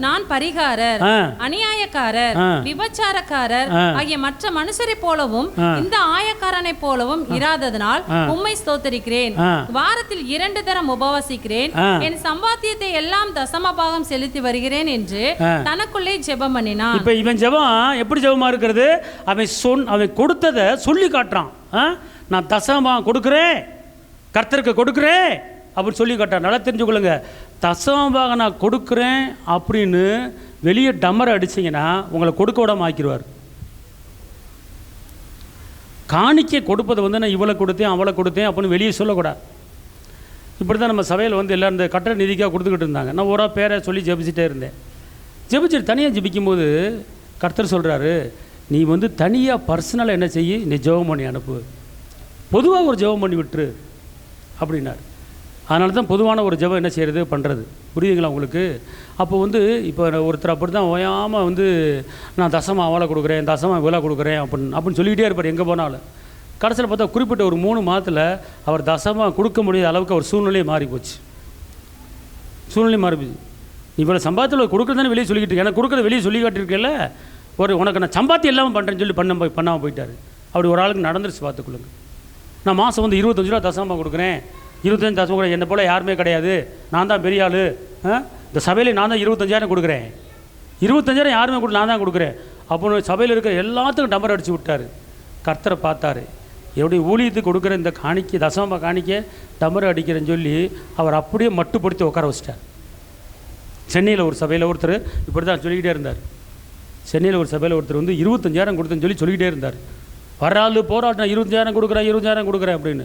நான் பரிகாரர், அநியாயக்காரர், விபச்சாரக்காரர் ஆகிய மற்ற மனுஷரை போலவும் இந்த ஆயக்காரனை போலவும் இராததனால் உம்மை ஸ்தோத்தரிக்கிறேன். வாரத்தில் 2 தரம் உபவாசிக்கிறேன், என் சம்பாத்தியத்தை எல்லாம் தசமபாகம் செலுத்தி வருகிறேன் என்று தனக்குள்ளே ஜெபம் பண்ணினான். இப்ப இவன் ஜெபம் எப்படி ஜெபமா இருக்கிறது? அவன் கொடுத்ததை சொல்லி காட்டுறான். நான் தசமபாகம் கொடுக்குறேன், கர்த்தருக்கு கொடுக்குறேன் அப்படின்னு சொல்லி காட்டுறான். நல்லா தெரிஞ்சுக்கொள்ளுங்க, தசமபாகம் நான் கொடுக்குறேன் அப்படின்னு வெளியே டம்மரை அடிச்சிங்கன்னா உங்களை கொடுக்க விடாம ஆக்கிடுவார். காணிக்கை கொடுப்பதை வந்து நான் இவளை கொடுத்தேன் அவளை கொடுத்தேன் அப்படின்னு வெளியே சொல்லக்கூடாது. இப்படி தான் நம்ம சபையில் வந்து எல்லோரும் இந்த கட்டட நிதிக்காக கொடுத்துக்கிட்டு இருந்தாங்க. நான் ஒரு பேரை சொல்லி ஜெபிச்சுட்டே இருந்தேன். ஜெபிச்சுட்டு தனியாக ஜெபிக்கும்போது கர்த்தர் சொல்கிறாரு, நீ வந்து தனியாக பர்சனலாக என்ன செய்ய, நீ ஜெபம் பண்ணி அனுப்பு, பொதுவாக ஒரு ஜெபம் பண்ணி விட்டுரு அப்படின்னார். அதனால தான் பொதுவான ஒரு ஜெபம் என்ன செய்கிறது பண்ணுறது. புரியுதுங்களா உங்களுக்கு? அப்போ வந்து இப்போ ஒருத்தர் அப்படி தான் ஓயாமல் வந்து நான் தசமாக அவளை கொடுக்குறேன், தசமாக இவ்வளோ கொடுக்குறேன் அப்படின்னு சொல்லிக்கிட்டே இருப்பார் எங்கே போனாலும். கடைசியில் பார்த்தா குறிப்பிட்ட ஒரு 3 மாதத்தில் அவர் தசமாக கொடுக்க முடியாத அளவுக்கு அவர் சூழ்நிலையை மாறி போச்சு. சூழ்நிலை மாறி போச்சு. இவ்வளோ சம்பாத்தியில் கொடுக்குறதானே வெளியே சொல்லிக்கிட்டு எனக்கு கொடுக்குறத வெளியே சொல்லி காட்டியிருக்கல, உனக்கு நான் சம்பாத்தி இல்லாமல் பண்ணுறேன்னு சொல்லி பண்ணாமல் போயிட்டார். அப்படி ஒரு ஆளுக்கு நடந்துருச்சு பார்த்துக்கொள்ளுங்க. நான் மாதம் வந்து 25 ரூபா தசமாக கொடுக்குறேன், 25 தசமாக கூட என்னை போல் யாருமே கிடையாது, நான் தான் பெரிய ஆள், இந்த சபையில் நான் தான் 25,000 கொடுக்குறேன், 25,000 யாருமே கூட நான் தான் கொடுக்குறேன் அப்படின்னு சபையில் இருக்கிற எல்லாத்துக்கும் டம்பர் அடித்து விட்டார். கர்த்தரை பார்த்தாரு, எப்படி ஊழியத்துக்கு கொடுக்குற இந்த காணிக்கை தசமாக காணிக்க டம்பர் அடிக்கிறேன்னு சொல்லி அவர் அப்படியே மட்டுப்படுத்தி உட்கார வச்சிட்டார். சென்னையில் ஒரு சபையில் ஒருத்தர் இப்படி தான் சொல்லிக்கிட்டே இருந்தார். சென்னையில் ஒரு சபையில் ஒருத்தர் வந்து 25,000 கொடுத்தேன்னு சொல்லிக்கிட்டே இருந்தார். வர்றாள் போராட்டம் 25,000 கொடுக்குறேன் 25,000 கொடுக்குறேன் அப்படின்னு.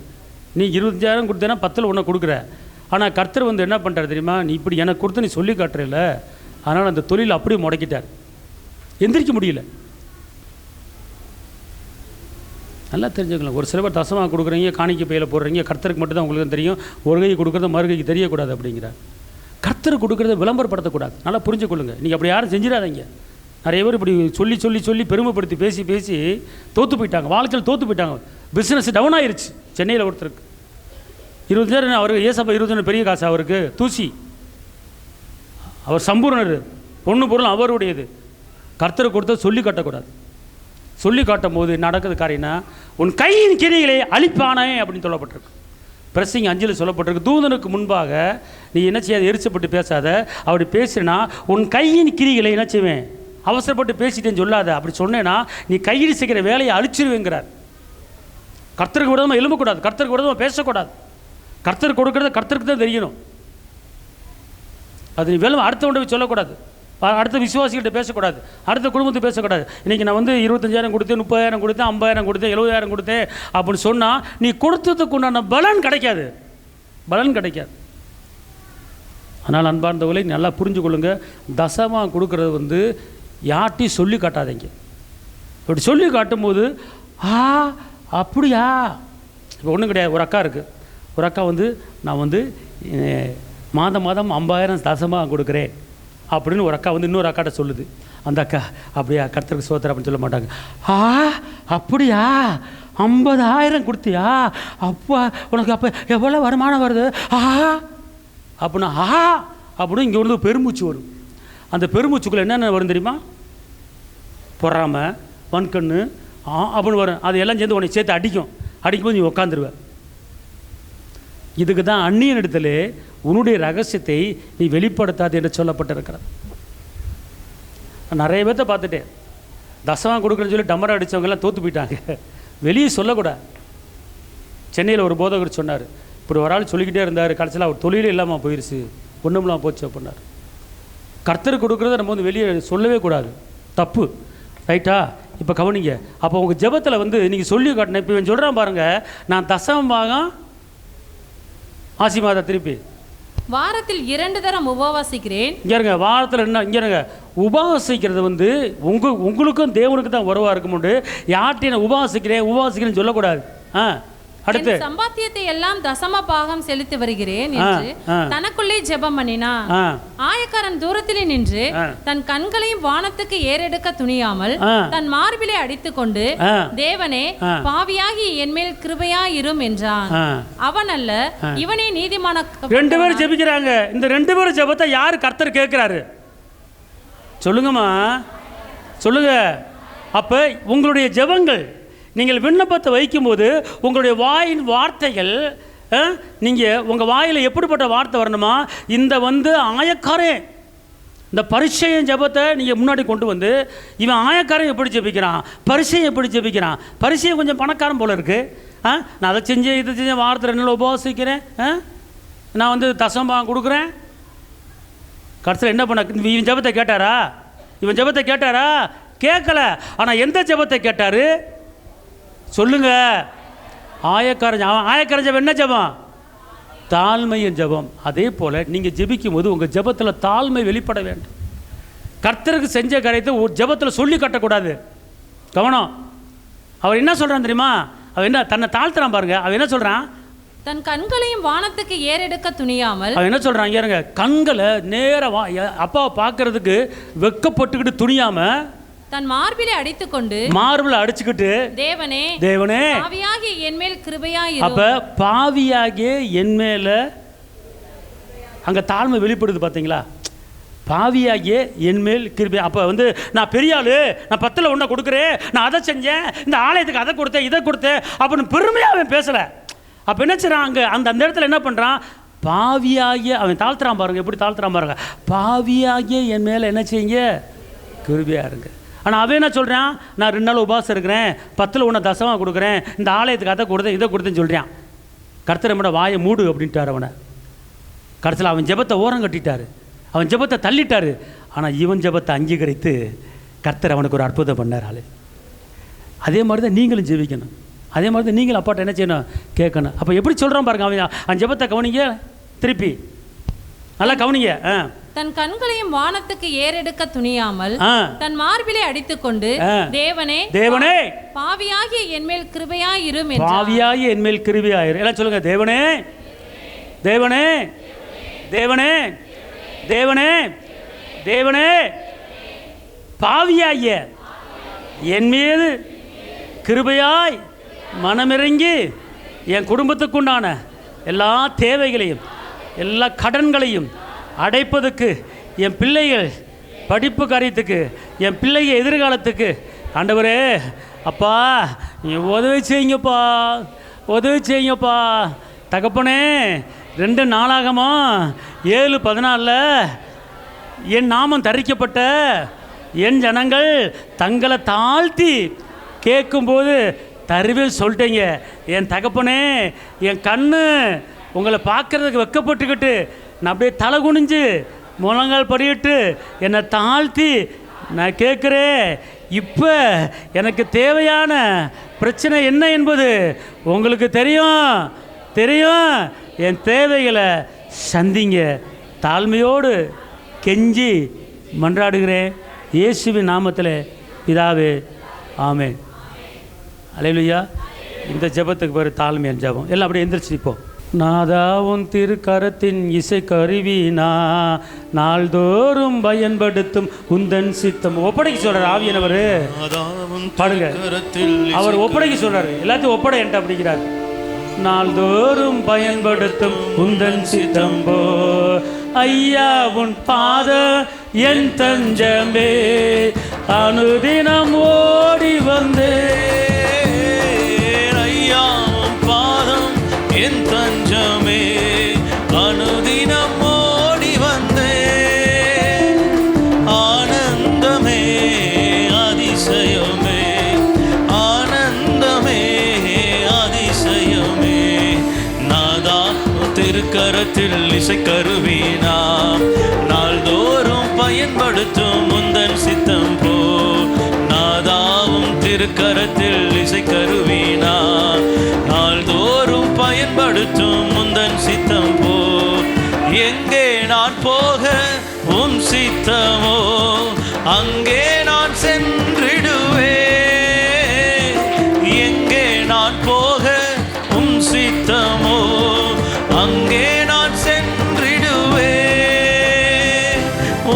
நீ 25,000 கொடுத்தேன்னா 10ல் ஒன்று கொடுக்குற. ஆனால் கர்த்தர் வந்து என்ன பண்ணுறாரு தெரியுமா, நீ இப்படி எனக்கு கொடுத்து நீ சொல்லி காட்டுறல, அதனால் அந்த தொழில் அப்படியே முடக்கிட்டார், எந்திரிக்க முடியல. நல்லா தெரிஞ்சுக்கலாம். ஒரு சில பேர் தசமாக கொடுக்குறீங்க, காணிக்கை பையில் போடுறீங்க, கர்த்தருக்கு மட்டும் தான் உங்களுக்கு தெரியும், ஒரு கை கொடுக்குறத மறுகைக்கு தெரியக்கூடாது அப்படிங்கிறார். கர்த்தருக்கு கொடுக்குறத விளம்பரப்படுத்தக்கூடாது. நல்லா புரிஞ்சுக்கொள்ளுங்க. நீங்கள் அப்படி யாரும் செஞ்சிடாதீங்க. நிறைய பேர் இப்படி சொல்லி சொல்லி சொல்லி பெருமைப்படுத்தி பேசி பேசி தோற்று போயிட்டாங்க, வாழ்க்கையில் தோற்று போயிட்டாங்க. பிஸ்னஸ் டவுன் ஆயிடுச்சு. சென்னையில் ஒருத்தருக்கு 25,000 அவருக்கு ஏசப்பா 25,000 பெரிய காசு, அவருக்கு தூசி. அவர் சம்பூர்ணர், பொண்ணு பொருள் அவருடையது. கர்த்தரை கொடுத்த சொல்லி காட்டக்கூடாது. சொல்லி காட்டும் போது நடக்குது காரியம்னா, உன் கையின் கிரிகளை அழிப்பானே அப்படின்னு சொல்லப்பட்டிருக்கு. பிரசிங் 5 சொல்லப்பட்டிருக்கு, தூதனுக்கு முன்பாக நீ என்ன செய்யாத, எரிச்சப்பட்டு பேசாத, அப்படி பேசுனா உன் கையின் கிரிகளை என்ன செய்வேன், அவசரப்பட்டு பேசிட்டேன்னு சொல்லாத. அப்படி சொன்னேன்னா நீ கையில் செய்கிற வேலையை அழிச்சிருவேங்கிறார். கர்த்தருக்கு விடமாக எழும்பக்கூடாது, கர்த்தருக்கு விடமாக பேசக்கூடாது. கர்த்தர் கொடுக்கறத கர்த்தருக்கு தான் தெரியணும். அது நீ வேலை அடுத்தவண்ட சொல்லக்கூடாது, அடுத்த விசுவாசிகிட்ட பேசக்கூடாது, அடுத்த குடும்பத்தை பேசக்கூடாது. இன்றைக்கி நான் வந்து 25,000 கொடுத்தேன், 30,000 கொடுத்தேன், 50,000 கொடுத்தேன், 70,000 கொடுத்தேன் அப்படின்னு சொன்னால் நீ கொடுத்ததுக்கு உண்டான பலன் கிடைக்காது, பலன் கிடைக்காது. ஆனால் அன்பார்ந்தவர்களை நல்லா புரிஞ்சு கொள்ளுங்க, தசமாக கொடுக்கறது வந்து யார்ட்டையும் சொல்லி காட்டாதீங்க. அப்படி சொல்லி காட்டும்போது அப்படியா, இப்போ ஒன்றும் கிடையாது. ஒரு அக்கா இருக்குது, ஒரு அக்கா வந்து நான் வந்து மாதம் 50,000 தசமாக கொடுக்குறேன் அப்படின்னு ஒரு அக்கா வந்து இன்னொரு அக்காட்ட சொல்லுது. அந்த அக்கா அப்படியா, கர்த்தருக்கு சோத்திரம் அப்படின்னு சொல்ல மாட்டாங்க. அப்படியா 50,000 கொடுத்தியா, அப்பா உனக்கு அப்போ எவ்வளோ வருமானம் வருது அப்படின்னா அப்படின்னு இங்கே வந்து பெருமூச்சு வரும். அந்த பெருமூச்சுக்குள்ளே என்னென்ன வரும் தெரியுமா, பொறாமை, வன்கண்ணு அப்படின்னு வரும். அது எல்லாம் சேர்ந்து உனக்கு சேர்த்து அடிக்கும்போது நீ உட்காந்துருவேன். இதுக்கு தான் அந்நியன் இடத்துல உன்னுடைய ரகசியத்தை நீ வெளிப்படுத்தாது என்று சொல்லப்பட்டிருக்கிறது. நிறைய பேர்த்த பார்த்துட்டேன், தசமாக கொடுக்குறேன்னு சொல்லி டம்மரை அடித்தவங்கெல்லாம் தோற்று போயிட்டாங்க, வெளியே சொல்லக்கூடாது. சென்னையில் ஒரு போதகர் சொன்னார், இப்படி ஒரு ஆள் சொல்லிக்கிட்டே இருந்தார், கடைசியில் அவர் தொழிலே இல்லாமல் போயிடுச்சு, ஒன்றும்லாம் போச்சு அப்படின்னார். கர்த்தருக்கு கொடுக்குறத நம்ம வந்து வெளியே சொல்லவே கூடாது. தப்பு. ரைட்டா? இப்போ கவனிங்க. அப்போ உங்கள் ஜெபத்தில் வந்து நீங்கள் சொல்லி காட்டின, இப்போ இவன் சொல்கிறான் பாருங்கள், நான் தசமபாகம் ஆசிமாதா திருப்பி வாரத்தில் 2 தரம் உபவாசிக்கிறேன். இங்கேருங்க, வாரத்தில் என்ன இங்கேருங்க, உபவாசிக்கிறது வந்து உங்களுக்கும் தேவனுக்கு தான் உறவாக இருக்குமுண்டு. யார்கிட்ட நான் உபவாசிக்கிறேன்னு சொல்லக்கூடாது. அடுத்து சம்பாத்தியத்தை எல்லாம் தசம பாகம் செலுத்தி வருகிறேன் என்று தனக்குள்ளே ஜெபம் பண்ணினா. ஆயக்காரன் தூரத்திலே நின்று தன் கண்களையும் வானத்துக்கு ஏறெடுக்க துணியாமல் தன் மார்பிலே அடித்துக் கொண்டு, தேவனே, பாவியாகி என் மேல் கிருபையாயிரும் என்றான். அவன் அல்ல, இவனே நீதிமான. 2 பேரும் ஜெபிக்கிறாங்க. இந்த 2 பேரும் ஜெபத்தை யாரு கர்த்தர் கேட்கிறாரு? சொல்லுங்கம்மா, சொல்லுங்க. அப்ப உங்களுடைய ஜெபங்கள், நீங்கள் விண்ணப்பத்தை வைக்கும்போது உங்களுடைய வாயின் வார்த்தைகள், நீங்கள் உங்கள் வாயில் எப்படிப்பட்ட வார்த்தை வரணுமா? இந்த வந்து ஆயக்காரன் இந்த பரிசையின் ஜெபத்தை நீங்கள் முன்னாடி கொண்டு வந்து, இவன் ஆயக்காரன் எப்படி ஜெபிக்கிறான், பரிசையை எப்படி ஜெபிக்கிறான், பரிசையை கொஞ்சம் பணக்காரன் போல இருக்குது. நான் அதை செஞ்சேன், இதை செஞ்சேன், வாரத்தில் 2 நாள் உபவாசிக்கிறேன், நான் வந்து தசமபாகம் கொடுக்குறேன். கடைசியில் என்ன பண்ண? இவன் ஜெபத்தை கேட்டாரா? இவன் ஜெபத்தை கேட்டாரா? கேட்கல. ஆனால் எந்த ஜெபத்தை கேட்டார் சொல்லுங்க? ஆயக்காரன் ஜெபம். என்ன ஜெபம்? தாழ்மையின் ஜெபம். அதே போல் நீங்கள் ஜெபிக்கும் போது உங்கள் ஜெபத்தில் தாழ்மை வெளிப்பட வேண்டும். கர்த்தருக்கு செஞ்ச காரியத்தை ஒரு ஜெபத்தில் சொல்லி கட்டக்கூடாது. கவனம். அவர் என்ன சொல்கிறான் தெரியுமா? அவன் என்ன தன்னை தாழ்த்துறான் பாருங்க. அவன் என்ன சொல்கிறான்? தன் கண்களையும் வானத்துக்கு ஏறெடுக்க துணியாமல். அவன் என்ன சொல்கிறான்? இங்க கண்களை நேராக அப்பாவை பார்க்கறதுக்கு வெக்கப்பட்டுக்கிட்டு துணியாமல் தன் மார்பிலே அடித்துக்கொண்டு, மார்பில் அடிச்சுக்கிட்டு, தேவனே, தேவனே, பாவியாகிய என் மேல் கிருபையாயிரும். அப்ப பாவியாகிய என் மேல அங்க தாழ்மை வெளிப்படுது. பார்த்தீங்களா? பாவியாகிய என் மேல் கிருபை. அப்போ வந்து நான் பெரிய ஆளு, நான் 10ல் 1 கொடுக்குறேன், நான் அதை செஞ்சேன், இந்த ஆலயத்துக்கு அதை கொடுத்தேன், இதை கொடுத்தேன் அப்படின்னு பெருமையாக அவன் பேசலை. அப்போ என்ன செய்றான்? அங்கே அந்த இடத்துல என்ன பண்ணுறான்? பாவியாகிய அவன் தாழ்த்துறான் பாருங்க. எப்படி தாழ்த்துறான் பாருங்க. பாவியாகிய என் மேலே என்ன செய்யுங்க? கிருபையாக இருங்க. ஆனால் அவன் என்ன சொல்கிறான்? நான் 2 நாள் உபவாசம் இருக்கிறேன், 10ல் 1 தசமாக கொடுக்குறேன், இந்த ஆலயத்துக்கு அதை கொடுத்தேன், இதை கொடுத்தேன்னு சொல்கிறான். கர்த்தர் நம்மட வாயை மூடு அப்படின்ட்டார் அவனை. கடைசியில் அவன் ஜெபத்தை ஓரம் கட்டிட்டார், அவன் ஜெபத்தை தள்ளிட்டார். ஆனால் இவன் ஜெபத்தை அங்கீகரித்து கர்த்தர் அவனுக்கு ஒரு அற்புதம் பண்ணார். ஆளு அதே மாதிரி தான் நீங்களும் ஜெபிக்கணும். அதே மாதிரி தான் நீங்களும் அப்பாட்ட என்ன செய்யணும்? கேட்கணும். அப்போ எப்படி சொல்கிறான் பாருங்க. அவன் ஜெபத்தை கவனிங்க, திருப்பி நல்லா கவனிங்க. தன் கண்களையும் வானத்துக்கு ஏறெடுக்க துணியாமல் தன் மார்பிலே அடித்துக்கொண்டு, தேவனே, தேவனே, பாவியாகிய என் மேல் கிருபையாயிரும் என்றான். பாவியாகிய என் மேல் கிருபையாயிரும். எல்லாம் சொல்லுங்க. தேவனே, தேவனே, தேவனே, தேவனே, தேவனே, பாவியாகிய என் மீது கிருபையாய் மனமிறங்கி என் குடும்பத்துக்குண்டான எல்லா தேவைகளையும் எல்லா கடன்களையும் அடைப்பதுக்கு, என் பிள்ளைகள் படிப்பு காரியத்துக்கு, என் பிள்ளைங்க எதிர்காலத்துக்கு, ஆண்டவரே அப்பா நீ உதவி செய்யுங்கப்பா, உதவி செய்யுங்கப்பா. தகப்பனே, 2 நாளாகமோ 7:14 என் நாமம் தரிக்கப்பட்ட என் ஜனங்கள் தங்களை தாழ்த்தி கேட்கும்போது தருவில் சொல்லிட்டீங்க. என் தகப்பனே, என் கண்ணு உங்களை பார்க்கறதுக்கு வெக்கப்பட்டுக்கிட்டு நான் அப்படியே தலை குனிஞ்சு முழங்கால் படியிட்டு என்னை தாழ்த்தி நான் கேட்குறேன். இப்போ எனக்கு தேவையான பிரச்சனை என்ன என்பது உங்களுக்கு தெரியும், தெரியும். என் தேவைகளை சந்திங்க. தாழ்மையோடு கெஞ்சி மன்றாடுகிறேன் இயேசுவின் நாமத்தில் பிதாவே, ஆமென். அல்லேலூயா. இந்த ஜெபத்துக்கு பேர் தாழ்மையான ஜெபம். எல்லாம் அப்படியே எந்திரிச்சிப்போம். நாதா உன் திருக்கரத்தின் இசை கருவினா நாள்தோறும் பயன்படுத்தும் உந்தன் சித்தம். ஒப்படைக்கு சொல்றாரு ஆவியானவர். பாடுங்க. அவர் ஒப்படைக்கு சொல்றாரு. எல்லாத்தையும் ஒப்படை என்கிட்ட அப்படிங்கிறார். நாள்தோறும் பயன்படுத்தும் உந்தன் சித்தம் போ ஐயா உன் பாத என் தஞ்சமே, அனுதினம் ஓடி வந்தே என் தஞ்சமே, அனுதினம் ஓடி வந்தே. ஆனந்தமே அதிசயமே, ஆனந்தமே அதிசயமே. நாதா திருக்கரத்தில் இசைக்கருவினா நாள்தோறும் பயன்படுத்தும் முந்தன் சித்தம் போ திருக்கரத்தில் இசைக்கருவினா நாள்தோறும் பயன்படுத்தும் முந்தன் சித்தம் போ. எங்கே நான் போக உம் சித்தமோ அங்கே நான் சென்றிடுவே. எங்கே நான் போக உம் சித்தமோ அங்கே நான் சென்றிடுவே.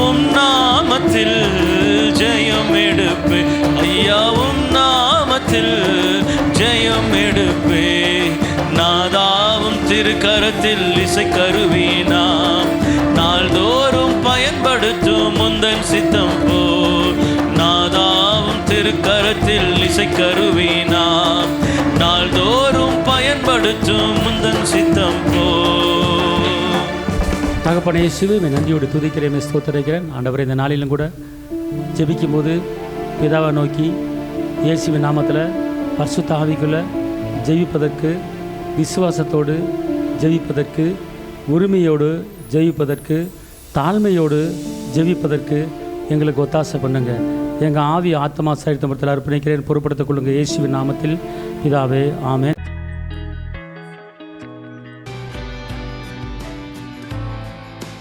உம் நாமத்தில் ஜெயம் எடுப்பே ஐயா, உம் நாமத்தில் ஜெயம் எடுப்பே. நாதாவும் திருக்கரத்தில் இசைக்கருவினா நாள்தோறும் பயன்படுத்தும் முந்தன் சித்தம் போ. நாதாவும் திருக்கரத்தில் இசைக்கருவினா நாள்தோறும் பயன்படுத்தும் முந்தன் சித்தம் போ. தகப்பனே இயேசுவே, நன்றியோடு துதிக்கிறேன், ஸ்தோத்திரிக்கிறேன். ஆண்டவரே, இந்த நாளிலும் கூட ஜெபிக்கும் போது பிதாவை நோக்கி இயேசுவின் நாமத்தில் பரிசுத்த ஆவிக்குள்ள ஜெயிப்பதற்கு, விசுவாசத்தோடு ஜெயிப்பதற்கு, உரிமையோடு ஜெயிப்பதற்கு, தாழ்மையோடு ஜெயிப்பதற்கு எங்களுக்கு ஒத்தாசை பண்ணுங்க. எங்கள் ஆவி ஆத்மா சரித்தமத்தில் அர்ப்பணிக்கிறேன். பொறுப்படுத்திக் கொள்ளுங்கள் இயேசுவின் நாமத்தில் பிதாவே, ஆமென்.